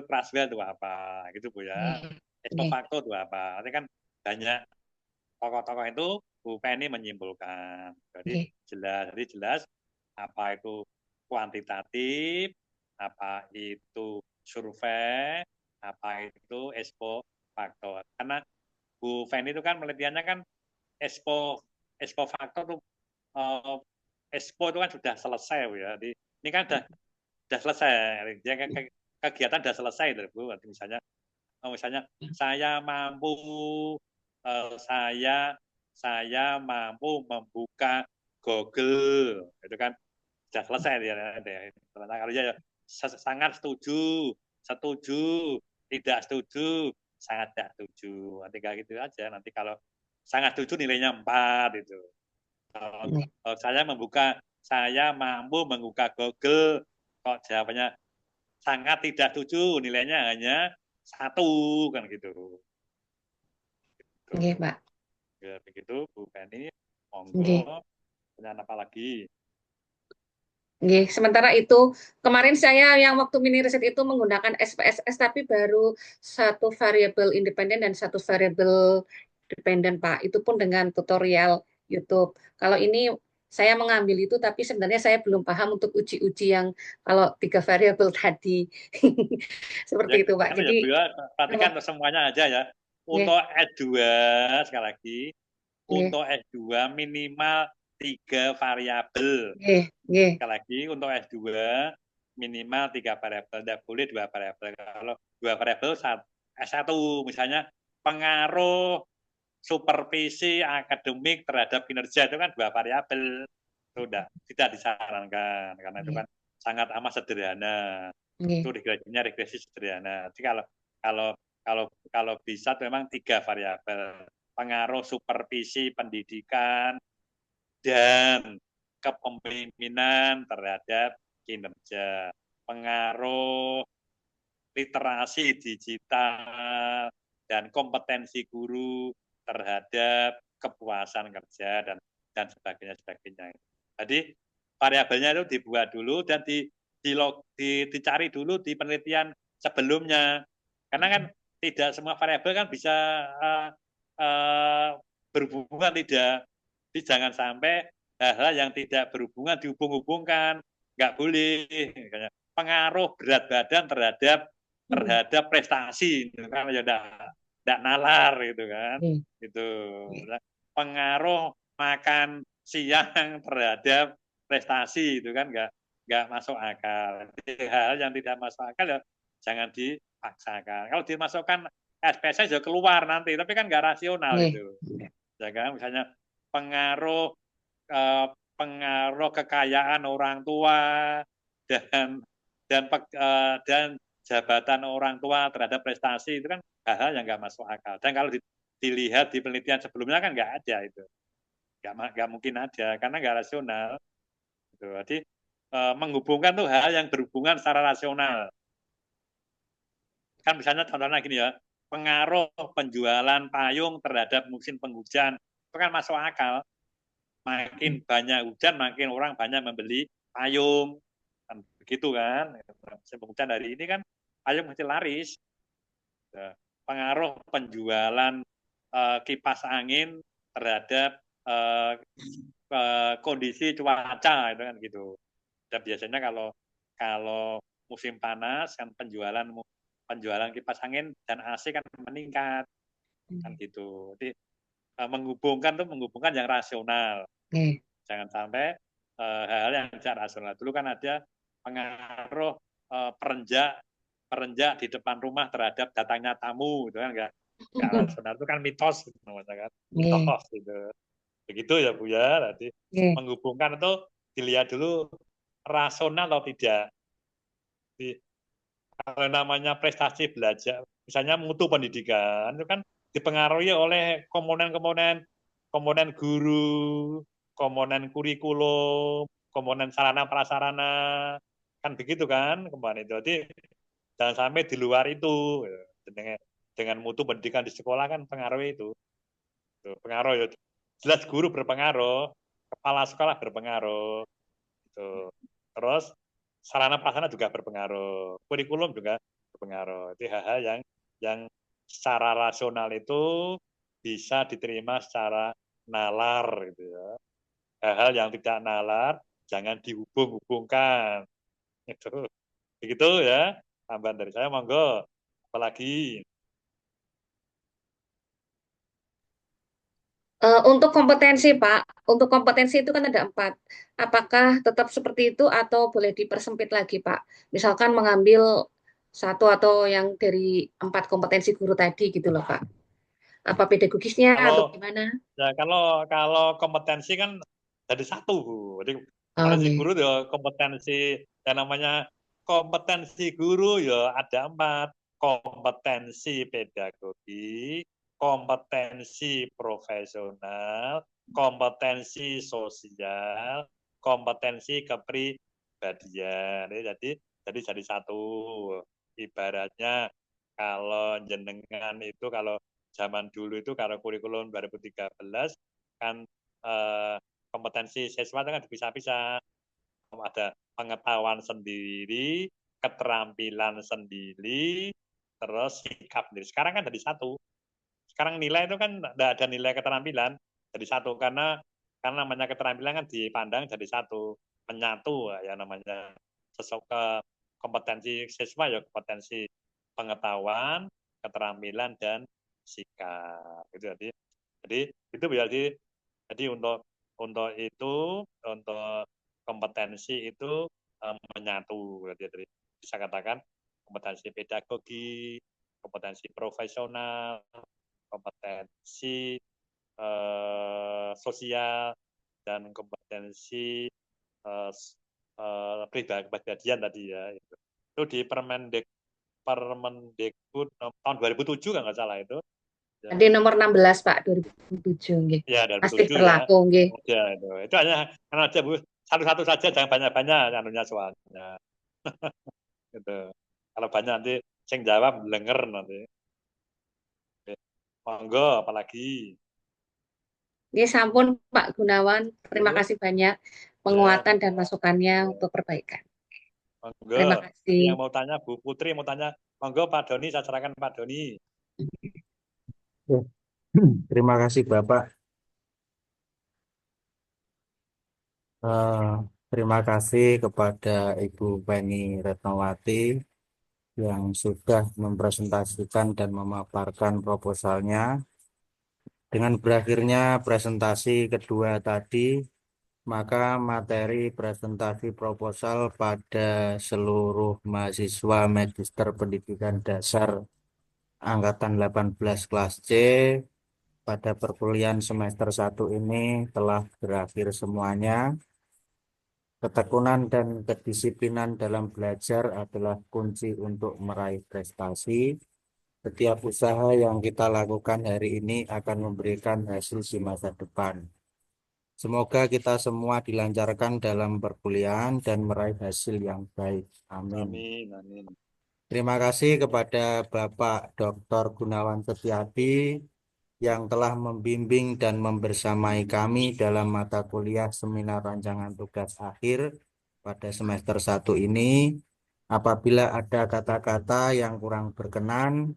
Praswell itu apa? Gitu Bu ya. Expo facto itu apa? Nanti kan banyak tokoh-tokoh itu Bu Penny menyimpulkan. Jadi jelas apa itu kuantitatif, apa itu survei, apa itu expo faktor. Karena Bu Penny itu kan penelitiannya kan expo faktor tuh expo itu kan sudah selesai Bu ya. Ini kan sudah selesai. Dia kegiatan sudah selesai Bu. Misalnya saya mampu saya mampu membuka Google, itu kan sudah selesai dia. Kalau dia sangat setuju, tidak setuju, sangat tidak setuju. Nanti kayak gitu aja. Nanti kalau sangat setuju nilainya 4 itu. Kalau saya mampu membuka Google, kok jawabannya sangat tidak setuju, nilainya hanya 1 kan gitu. Oke, Pak. Ya, begitu Bu Penny, monggo. Pertanyaan apa lagi? Oke, sementara itu kemarin saya yang waktu mini riset itu menggunakan SPSS tapi baru satu variabel independen dan satu variabel dependen Pak. Itu pun dengan tutorial YouTube. Kalau ini saya mengambil itu tapi sebenarnya saya belum paham untuk uji-uji yang kalau 3 variabel tadi. Seperti Ya, itu Pak. kan ya, Jadi Bu, ya, perhatikan semuanya aja ya. Untuk S2, sekali lagi, untuk S2 minimal 3 variabel. Sekali lagi, untuk S2 minimal 3 variabel, tidak boleh 2 variabel. Kalau 2 variabel, S1 misalnya pengaruh supervisi akademik terhadap kinerja itu kan 2 variabel. Itu tidak disarankan karena itu kan sangat amat sederhana. Itu regresi sederhana. Jadi kalau bisa itu memang 3 variabel. Pengaruh supervisi pendidikan dan kepemimpinan terhadap kinerja. Pengaruh literasi digital dan kompetensi guru terhadap kepuasan kerja dan sebagainya. Jadi variabelnya itu dibuat dulu dan dicari dulu di penelitian sebelumnya. Karena kan tidak semua variabel kan bisa berhubungan, tidak. Jadi jangan sampai hal-hal yang tidak berhubungan dihubung-hubungkan, nggak boleh. Pengaruh berat badan terhadap prestasi, itu kan ya tidak nalar gitu kan, itu pengaruh makan siang terhadap prestasi itu kan nggak masuk akal. Hal yang tidak masuk akal ya jangan dipaksakan. Kalau dimasukkan SPSS juga keluar nanti, tapi kan nggak rasional itu. Ya kan, misalnya pengaruh kekayaan orang tua dan jabatan orang tua terhadap prestasi itu kan hal-hal yang nggak masuk akal. Dan kalau dilihat di penelitian sebelumnya kan nggak ada itu, nggak mungkin ada karena nggak rasional. Jadi menghubungkan tuh hal yang berhubungan secara rasional. Kan misalnya contohnya gini ya, pengaruh penjualan payung terhadap musim penghujan itu kan masuk akal. Makin banyak hujan, makin orang banyak membeli payung. Kan begitu kan. Musim penghujan hari ini kan payung mesti laris. Pengaruh penjualan kipas angin terhadap kondisi cuaca itu kan gitu. Dan biasanya kalau musim panas kan penjualan kipas angin dan AC kan meningkat kan gitu. Jadi menghubungkan yang rasional. Jangan sampai hal-hal yang tidak rasional. Dulu kan ada pengaruh perenjak di depan rumah terhadap datangnya tamu, itu kan nggak rasional, itu kan mitos namanya kan, mitos gitu. Begitu ya Bu ya. Nanti menghubungkan itu dilihat dulu rasional atau tidak. Jadi, kalau namanya prestasi belajar, misalnya mutu pendidikan itu kan dipengaruhi oleh komponen guru, komponen kurikulum, komponen sarana prasarana, kan begitu kan kemarin itu. Jadi jangan sampai di luar itu. Dengan mutu pendidikan di sekolah kan pengaruh itu. Pengaruh ya. Jelas guru berpengaruh, kepala sekolah berpengaruh. Gitu. Terus sarana prasarana juga berpengaruh, kurikulum juga berpengaruh. Itu hal-hal yang secara rasional itu bisa diterima secara nalar gitu ya. Hal-hal yang tidak nalar jangan dihubung-hubungkan. Itu begitu ya. Tambahan dari saya, monggo. Apalagi Untuk kompetensi, Pak, untuk kompetensi itu kan ada 4. Apakah tetap seperti itu atau boleh dipersempit lagi, Pak? Misalkan mengambil satu atau yang dari 4 kompetensi guru tadi gitu loh, Pak. Apa pedagogisnya atau kalau gimana? ya kalau kompetensi kan jadi satu, Bu. Jadi Oh, kompetensi iya. guru ya kompetensi yang namanya kompetensi guru ya ada 4. Kompetensi pedagogi, kompetensi profesional, kompetensi sosial, kompetensi kepribadian. Jadi satu. Ibaratnya kalau jenengan itu kalau zaman dulu itu kalau kurikulum 2013 kan kompetensi siswa itu kan dipisah-pisah. Ada pengetahuan sendiri, keterampilan sendiri, terus sikap sendiri. Sekarang kan jadi satu. Sekarang nilai itu kan tidak ada nilai keterampilan jadi satu karena namanya keterampilan kan dipandang jadi satu, menyatu ya namanya sesuatu kompetensi siswa ya kompetensi pengetahuan, keterampilan dan sikap. Itu jadi itu jadi untuk itu untuk kompetensi itu menyatu. Jadi bisa katakan kompetensi pedagogi, kompetensi profesional, kompetensi sosial dan kompetensi pribadian tadi ya itu di Permendikbud tahun 2007 kan nggak salah itu ya. Tadi nomor 16, Pak, 2007, nggih. Ya Masih 2007 ya. berlaku, nggih. Ya itu hanya karena aja Bu satu-satu saja jangan banyak-banyak anunya soalnya. Gitu. Kalau banyak nanti sing jawab blenger nanti. Monggo apalagi. Nggih, sampun Pak Gunawan. Terima Bu. kasih banyak Ya, penguatan dan masukannya ya. untuk perbaikan. Monggo. Terima Jadi kasih. yang mau tanya Bu Putri mau tanya, monggo Pak Doni saya serahkan Pak Doni. Ya. Terima kasih Bapak. Eh, Terima kasih kepada Ibu Penny Retnowati yang sudah mempresentasikan dan memaparkan proposalnya. Dengan berakhirnya presentasi kedua tadi, maka materi presentasi proposal pada seluruh mahasiswa Magister Pendidikan Dasar Angkatan 18 kelas C pada perkuliahan semester 1 ini telah berakhir semuanya. Ketekunan dan kedisiplinan dalam belajar adalah kunci untuk meraih prestasi. Setiap usaha yang kita lakukan hari ini akan memberikan hasil di masa depan. Semoga kita semua dilancarkan dalam perkuliahan dan meraih hasil yang baik. Amin. Amin, amin. Terima kasih kepada Bapak Dr. Gunawan Setiadi yang telah membimbing dan membersamai kami dalam mata kuliah seminar rancangan tugas akhir pada semester 1 ini. Apabila ada kata-kata yang kurang berkenan,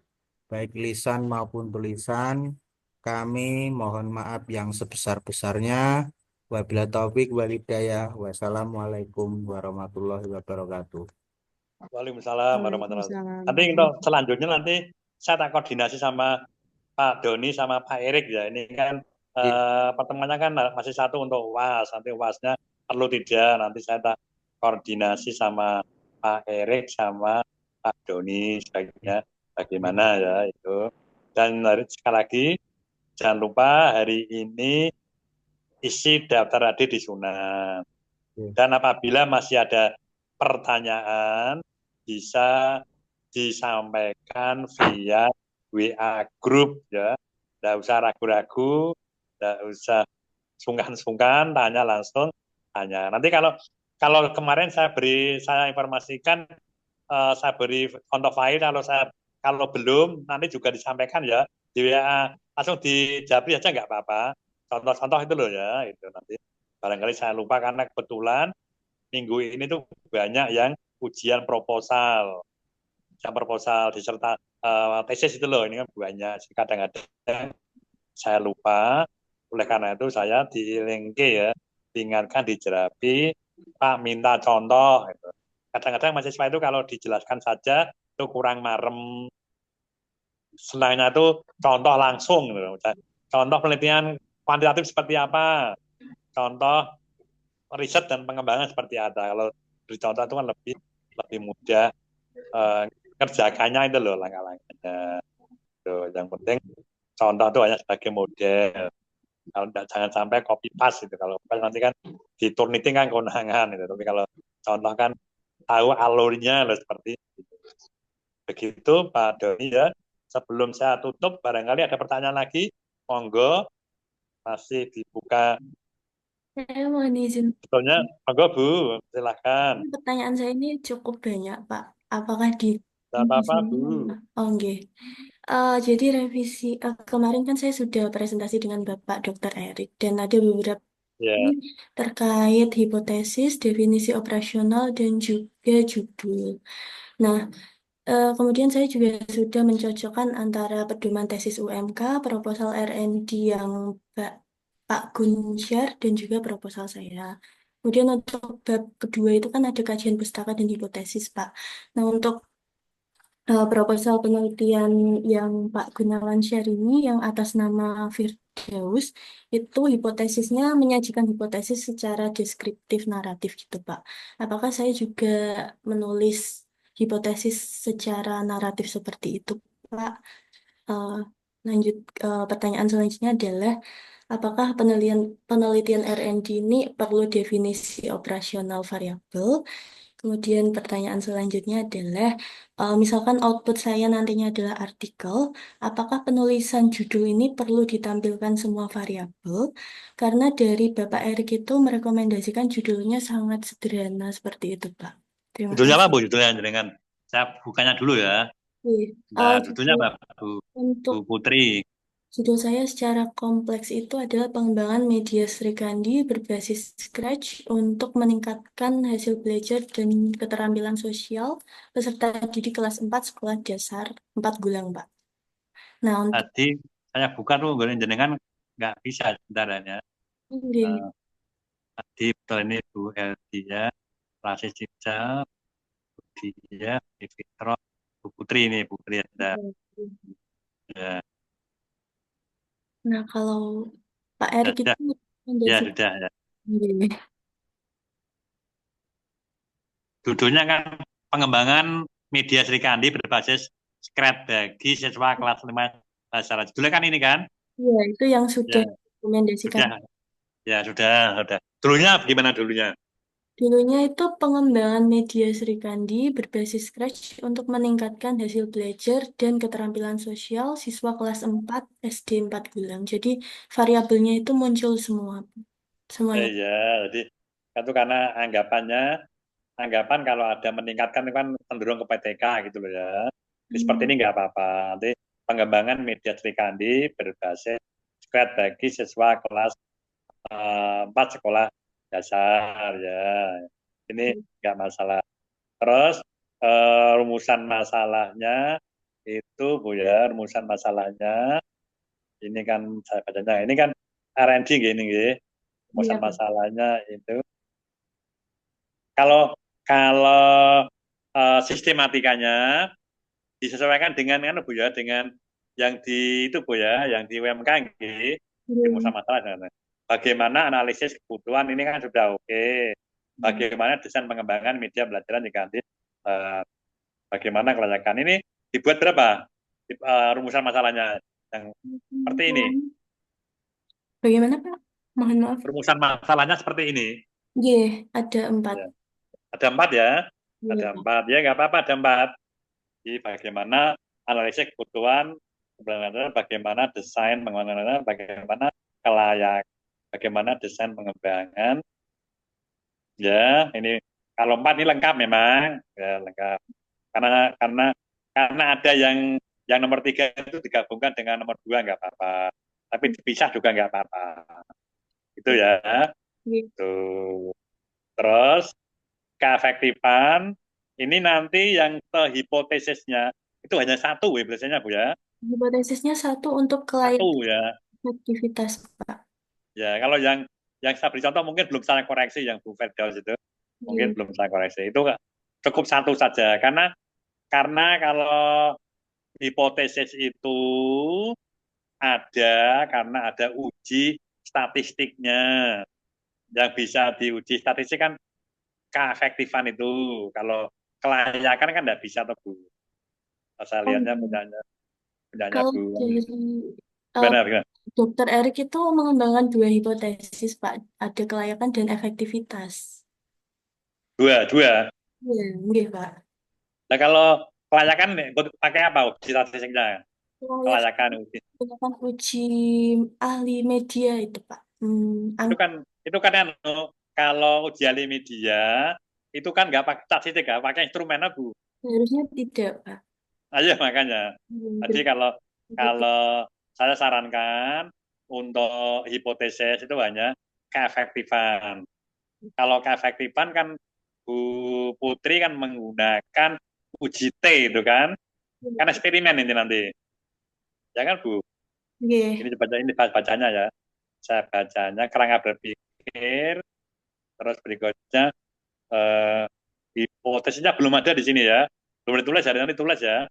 baik lisan maupun tulisan, kami mohon maaf yang sebesar-besarnya. Wabillahi taufik wal hidayah. Wassalamualaikum warahmatullahi wabarakatuh. Waalaikumsalam warahmatullahi wabarakatuh. Waalaikumsalam. Nanti untuk selanjutnya nanti saya tak koordinasi sama Pak Doni sama Pak Erik ya. Ini kan pertemuannya kan masih satu untuk UAS. Nanti UASnya perlu tidak. Nanti saya tak koordinasi sama Pak Erik sama Pak Doni sebaiknya bagaimana ya itu. Dan sekali lagi jangan lupa hari ini isi daftar adik disunat. Dan apabila masih ada pertanyaan bisa disampaikan via WA grup ya. Tidak usah ragu-ragu, tidak usah sungkan-sungkan, tanya langsung tanya. Nanti kalau kemarin saya informasikan saya beri contoh file, kalau belum nanti juga disampaikan ya di WA, langsung dijawab aja nggak apa-apa. Contoh-contoh itu loh ya, itu nanti barangkali saya lupa karena kebetulan minggu ini tuh banyak yang ujian proposal, diserta tesis itu loh, ini kan banyak. Kadang-kadang saya lupa, oleh karena itu saya dilengke ya, diingatkan, dijerapi, Pak minta contoh. Gitu. Kadang-kadang mahasiswa itu kalau dijelaskan saja itu kurang marem, selainnya itu contoh langsung. Gitu. Contoh penelitian kuantitatif seperti apa, contoh riset dan pengembangan seperti apa. Kalau beri contoh itu kan lebih mudah kerjakannya itu loh langkah-langkahnya. Yang penting contoh itu hanya sebagai model. Kalau tidak, jangan sampai copy paste gitu. Kalau pas nanti kan di Turnitin kan kewenangan gitu. Tapi kalau contoh kan tahu alurnya loh seperti itu. Begitu Pak Doni ya. Sebelum saya tutup, barangkali ada pertanyaan lagi. Monggo, masih dibuka. Saya mohon izin. Sebetulnya, monggo Bu, silakan. Pertanyaan saya ini cukup banyak, Pak. Apakah di Tidak apa-apa Bu. Oh, enggak. Jadi revisi kemarin kan saya sudah presentasi dengan Bapak Dr. Erik dan ada beberapa Ya, terkait hipotesis, definisi operasional dan juga judul. Nah, kemudian saya juga sudah mencocokkan antara pedoman tesis UMK, proposal R&D yang Pak Gun dan juga proposal saya. Kemudian untuk bab kedua itu kan ada kajian pustaka dan hipotesis, Pak. Nah, untuk proposal penelitian yang Pak Gunawan share ini yang atas nama Firdaus, itu hipotesisnya menyajikan hipotesis secara deskriptif naratif gitu, Pak. Apakah saya juga menulis hipotesis secara naratif seperti itu, Pak? Eh, lanjut, pertanyaan selanjutnya adalah apakah penelitian penelitian R&D ini perlu definisi operasional variabel? Kemudian pertanyaan selanjutnya adalah, misalkan output saya nantinya adalah artikel, apakah penulisan judul ini perlu ditampilkan semua variabel? Karena dari Bapak Erik itu merekomendasikan judulnya sangat sederhana seperti itu, Pak. Terima judulnya apa kasih. Bu? Judulnya dengan saya bukanya dulu ya. Iya. Nah, judulnya Judul apa Bu? Bu untuk Putri. judul saya secara kompleks itu adalah pengembangan media Sri Kandi berbasis Scratch untuk meningkatkan hasil belajar dan keterampilan sosial peserta didik kelas 4 sekolah dasar 4 Gulang, Pak. Nah, untuk Tadi saya buka tuh, jenengan nggak bisa sebenarnya. ini, Tadi betul ini Bu Eldia, Rasis Cipta, Bu Dia, Bu Fitro, Bu Putri ini, Bu Putri ada. Ya, nah kalau Pak ya Erik itu sudah, ya rekomendasi sudah. Ya. ini. Judulnya kan pengembangan media Sri Kandi berbasis Scratch bagi siswa kelas 5 bahasa. Judulnya kan ini kan? Iya, itu yang sudah Ya, direkomendasikan. sudah. Ya, sudah. Dulunya gimana dulunya? Dulunya itu pengembangan media Sri Kandi berbasis Scratch untuk meningkatkan hasil belajar dan keterampilan sosial siswa kelas 4 SD 4 Gulang. Jadi variabelnya itu muncul semuanya. Ya, jadi itu karena anggapan kalau ada meningkatkan itu kan cenderung ke PTK gitu loh ya. Jadi seperti ini nggak apa-apa. Nanti pengembangan media Sri Kandi berbasis Scratch bagi siswa kelas 4 sekolah dasar ya. Ini nggak masalah. Terus rumusan masalahnya itu Bu ya, rumusan masalahnya ini kan saya bacanya ini kan R&D gini nggih. Iya, Rumusan Pak. masalahnya itu kalau kalau sistematikanya disesuaikan dengan kan Bu ya, dengan yang di itu Bu ya, yang di UMK nggih. Iya. Rumusan masalah dan bagaimana analisis kebutuhan ini kan sudah oke. Bagaimana desain pengembangan media pelajaran diganti bagaimana kelayakan ini dibuat berapa rumusan masalahnya yang seperti ini. Bagaimana, Pak? Mohon maaf. Rumusan masalahnya seperti ini. Iya, ada 4. Ya. Ada 4 ya. Iya, Ada Pak. 4 ya, nggak apa-apa ada 4. Jadi bagaimana analisis kebutuhan, bagaimana desain pengembangan, bagaimana kelayak, bagaimana desain pengembangan. Ya, ini kalau 4 ini lengkap memang, ya lengkap. Karena ada yang nomor 3 itu digabungkan dengan nomor 2 nggak apa-apa. Tapi dipisah juga nggak apa-apa. Itu ya. Iya. Tuh. Terus keefektifan ini nanti yang ke hipotesisnya itu hanya satu ya biasanya Bu ya. Hipotesisnya satu untuk Satu kelayakan ya. aktivitas, Pak. Ya, kalau yang saya beri contoh mungkin belum saya koreksi yang Bu Firdaus itu. Mungkin Iya. belum saya koreksi. Itu cukup satu saja karena kalau hipotesis itu karena ada uji statistiknya yang bisa diuji statistik kan keefektifan itu. Kalau kelayakan kan tidak bisa tuh Bu. Saya Oh, lihatnya iya. punyanya Kalau Bu. dari Benar, benar. Dokter Erik itu mengembangkan dua hipotesis, Pak. Ada kelayakan dan efektivitas. Dua. Iya, iya, Pak. Nah kalau kelayakan pakai apa uji statistiknya? Kelayakan Kelayakan uji. menggunakan uji ahli media itu, Pak. Itu kan kalau uji ahli media itu kan nggak pakai statistik, nggak pakai instrumen Bu. Harusnya tidak, Pak. Ayo makanya. Jadi kalau Begitu. kalau saya sarankan untuk hipotesis itu hanya keefektifan. Kalau keefektifan kan Bu Putri kan menggunakan uji T itu kan eksperimen ini nanti. Ya kan Bu? Iya. Ini bacanya ya. Saya bacanya kerangka berpikir, terus berikutnya eh, hipotesisnya belum ada di sini ya. Belum ditulis ya, nanti tulis ya.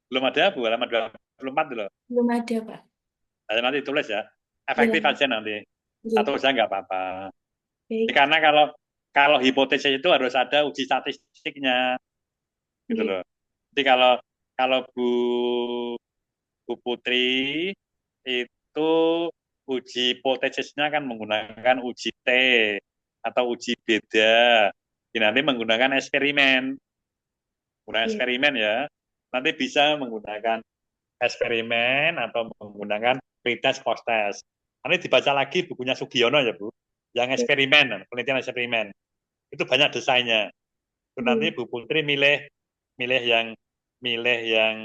Belum ada Bu, halaman 24 dulu. Belum ada, Pak. Nanti tulis ya. Iya. Efektif aja nanti. Iya. Satu saja nggak apa-apa. Baik. Karena kalau hipotesis itu harus ada uji statistiknya, gitu Iya. loh. Jadi kalau Bu Putri itu uji hipotesisnya kan menggunakan uji T atau uji beda. Jadi nanti menggunakan eksperimen. Menggunakan Iya. eksperimen ya. Nanti bisa menggunakan eksperimen atau menggunakan pretest post test. Nanti dibaca lagi bukunya Sugiono ya Bu. Yang eksperimen, penelitian eksperimen. Itu banyak desainnya. Itu nanti Bu Putri milih yang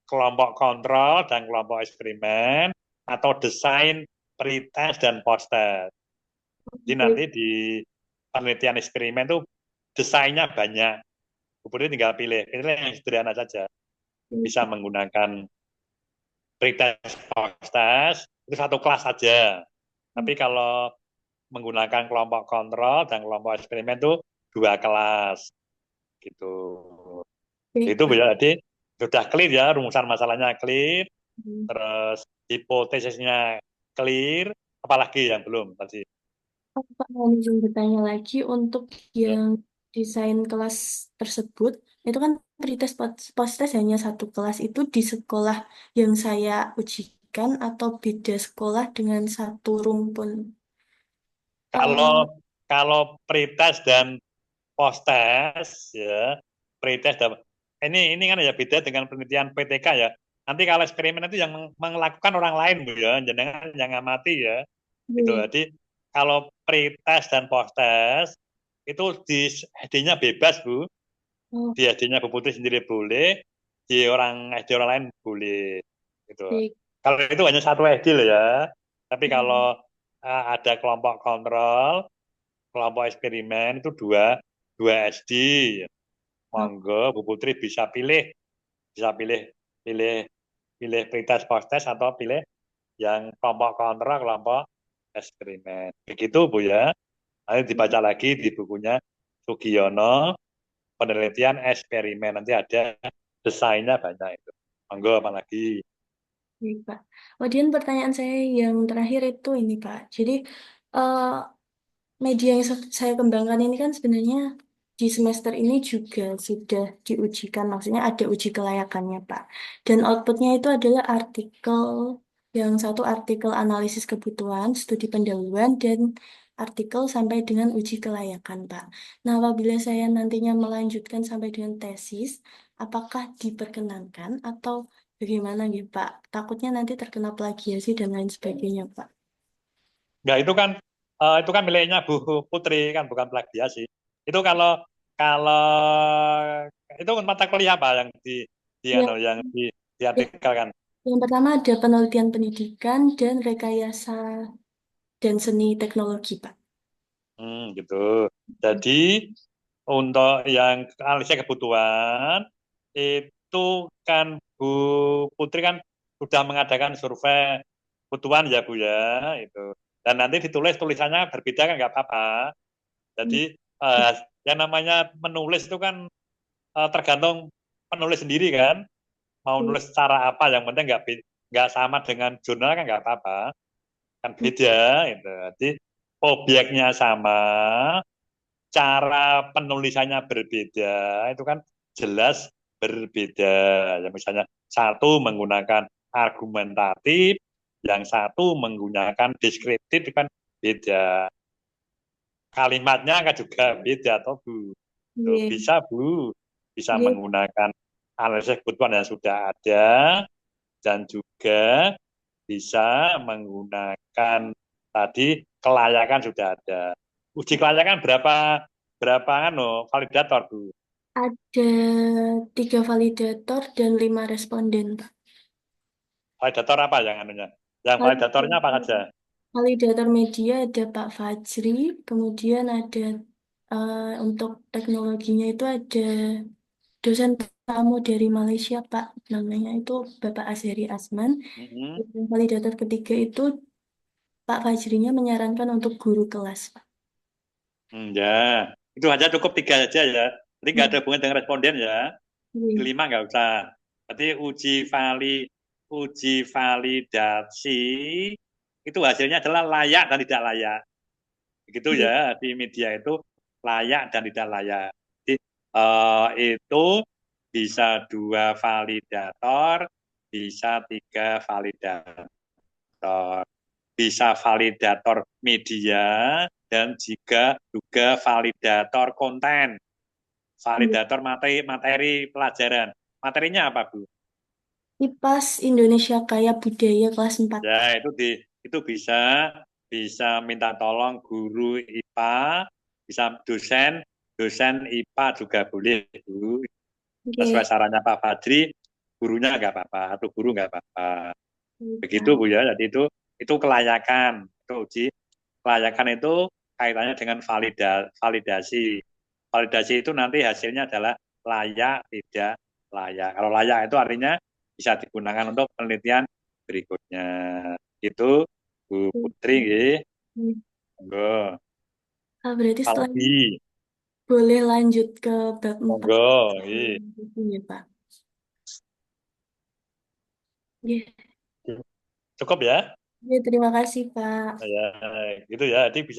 kelompok kontrol dan kelompok eksperimen atau desain pretest dan post test. Jadi nanti di penelitian eksperimen itu desainnya banyak. Bu Putri tinggal pilih yang sederhana saja. Bisa menggunakan pretest post test itu satu kelas saja. Tapi kalau menggunakan kelompok kontrol dan kelompok eksperimen itu dua kelas gitu. Baik, Itu Pak. jadi sudah clear ya, rumusan masalahnya clear, terus hipotesisnya clear, apalagi yang belum tadi. Pak, mau izin bertanya lagi untuk Ya. yang desain kelas tersebut, itu kan pretest post test hanya satu kelas itu di sekolah yang saya ujikan atau beda sekolah dengan satu rumpun. Eh, Kalau pretest dan post test ya, pretest dan ini kan ya beda dengan penelitian PTK ya. Nanti kalau eksperimen itu yang melakukan orang lain Bu ya, jangan yang ngamati ya. Gitu. iya. Jadi kalau pretest dan post test itu di SD-nya bebas Bu. Oh, Di SD-nya Bu Putri sendiri boleh, di SD orang lain boleh. Gitu. baik. Kalau itu hanya satu SD loh ya. Tapi Hmm. kalau ada kelompok kontrol, kelompok eksperimen itu dua SD. Oh, Monggo Bu Putri bisa pilih pilih pilih pretest post test atau pilih yang kelompok kontrol, kelompok eksperimen. Begitu Bu ya. Nanti dibaca lagi di bukunya Sugiono, penelitian eksperimen. Nanti ada desainnya banyak itu. Monggo apa lagi? baik, Pak. Kemudian pertanyaan saya yang terakhir itu ini, Pak. Jadi, eh, media yang saya kembangkan ini kan sebenarnya di semester ini juga sudah diujikan, maksudnya ada uji kelayakannya, Pak. Dan outputnya itu adalah yang satu artikel analisis kebutuhan, studi pendahuluan, dan artikel sampai dengan uji kelayakan, Pak. Nah, apabila saya nantinya melanjutkan sampai dengan tesis, apakah diperkenankan atau bagaimana gitu, Pak? Takutnya nanti terkena plagiasi dan lain sebagainya, Pak. Ya itu kan miliknya Bu Putri kan bukan plagiasi. Itu kalau kalau itu mata kuliah apa yang Yang, yang diartikelkan? yang pertama ada penelitian pendidikan dan rekayasa dan seni teknologi, Pak. Gitu. Jadi untuk yang analisnya kebutuhan itu kan Bu Putri kan sudah mengadakan survei kebutuhan ya Bu ya itu. Dan nanti ditulis tulisannya berbeda kan nggak apa-apa. Jadi yang namanya menulis itu kan tergantung penulis sendiri kan. Mau nulis cara apa yang penting nggak sama dengan jurnal kan nggak apa-apa. Kan beda itu. Jadi objeknya sama, cara penulisannya berbeda, itu kan jelas berbeda. Ya, misalnya satu menggunakan argumentatif, yang satu menggunakan deskriptif, itu kan beda. Kalimatnya kan juga beda, toh Bu. Tuh, Iya. bisa Bu, bisa Iya. menggunakan analisis kebutuhan yang sudah ada, dan juga bisa menggunakan tadi kelayakan sudah ada. Uji kelayakan berapa berapa validator Bu? Ada 3 validator dan 5 responden, Pak. Validator apa yang anunya? Yang validatornya apa saja? Validator media ada Pak Fajri, kemudian ada untuk teknologinya itu ada dosen tamu dari Malaysia, Pak. Namanya itu Bapak Azhari Asman. Dan validator ketiga itu Pak Fajrinya menyarankan untuk guru kelas, Pak. Ya, itu hanya cukup 3 saja ya. Jadi nggak ada hubungan dengan responden ya. Iya. 5 nggak usah. Berarti uji validasi itu hasilnya adalah layak dan tidak layak. Begitu Iya. ya, di media itu layak dan tidak layak. Jadi, itu bisa 2 validator, bisa 3 validator. Bisa validator media dan juga validator konten. Validator materi pelajaran. Materinya apa, Bu? IPAS Indonesia Kaya Budaya kelas 4. Ya, itu bisa minta tolong guru IPA, bisa dosen IPA juga boleh, Bu. Sesuai Oke. sarannya Pak Fadri, gurunya nggak apa-apa atau guru nggak apa-apa. Begitu Bu ya. Jadi itu kelayakan, itu uji kelayakan itu kaitannya dengan validasi. Validasi itu nanti hasilnya adalah layak tidak layak. Kalau layak itu artinya bisa digunakan untuk penelitian berikutnya. Itu Bu Putri nggih. Monggo. Berarti setelah ini Apalagi boleh lanjut ke bab 4. monggo nggih. Ya, Pak. Iya. Cukup ya? Ya, terima kasih, Pak. Ya, gitu ya. Jadi bisa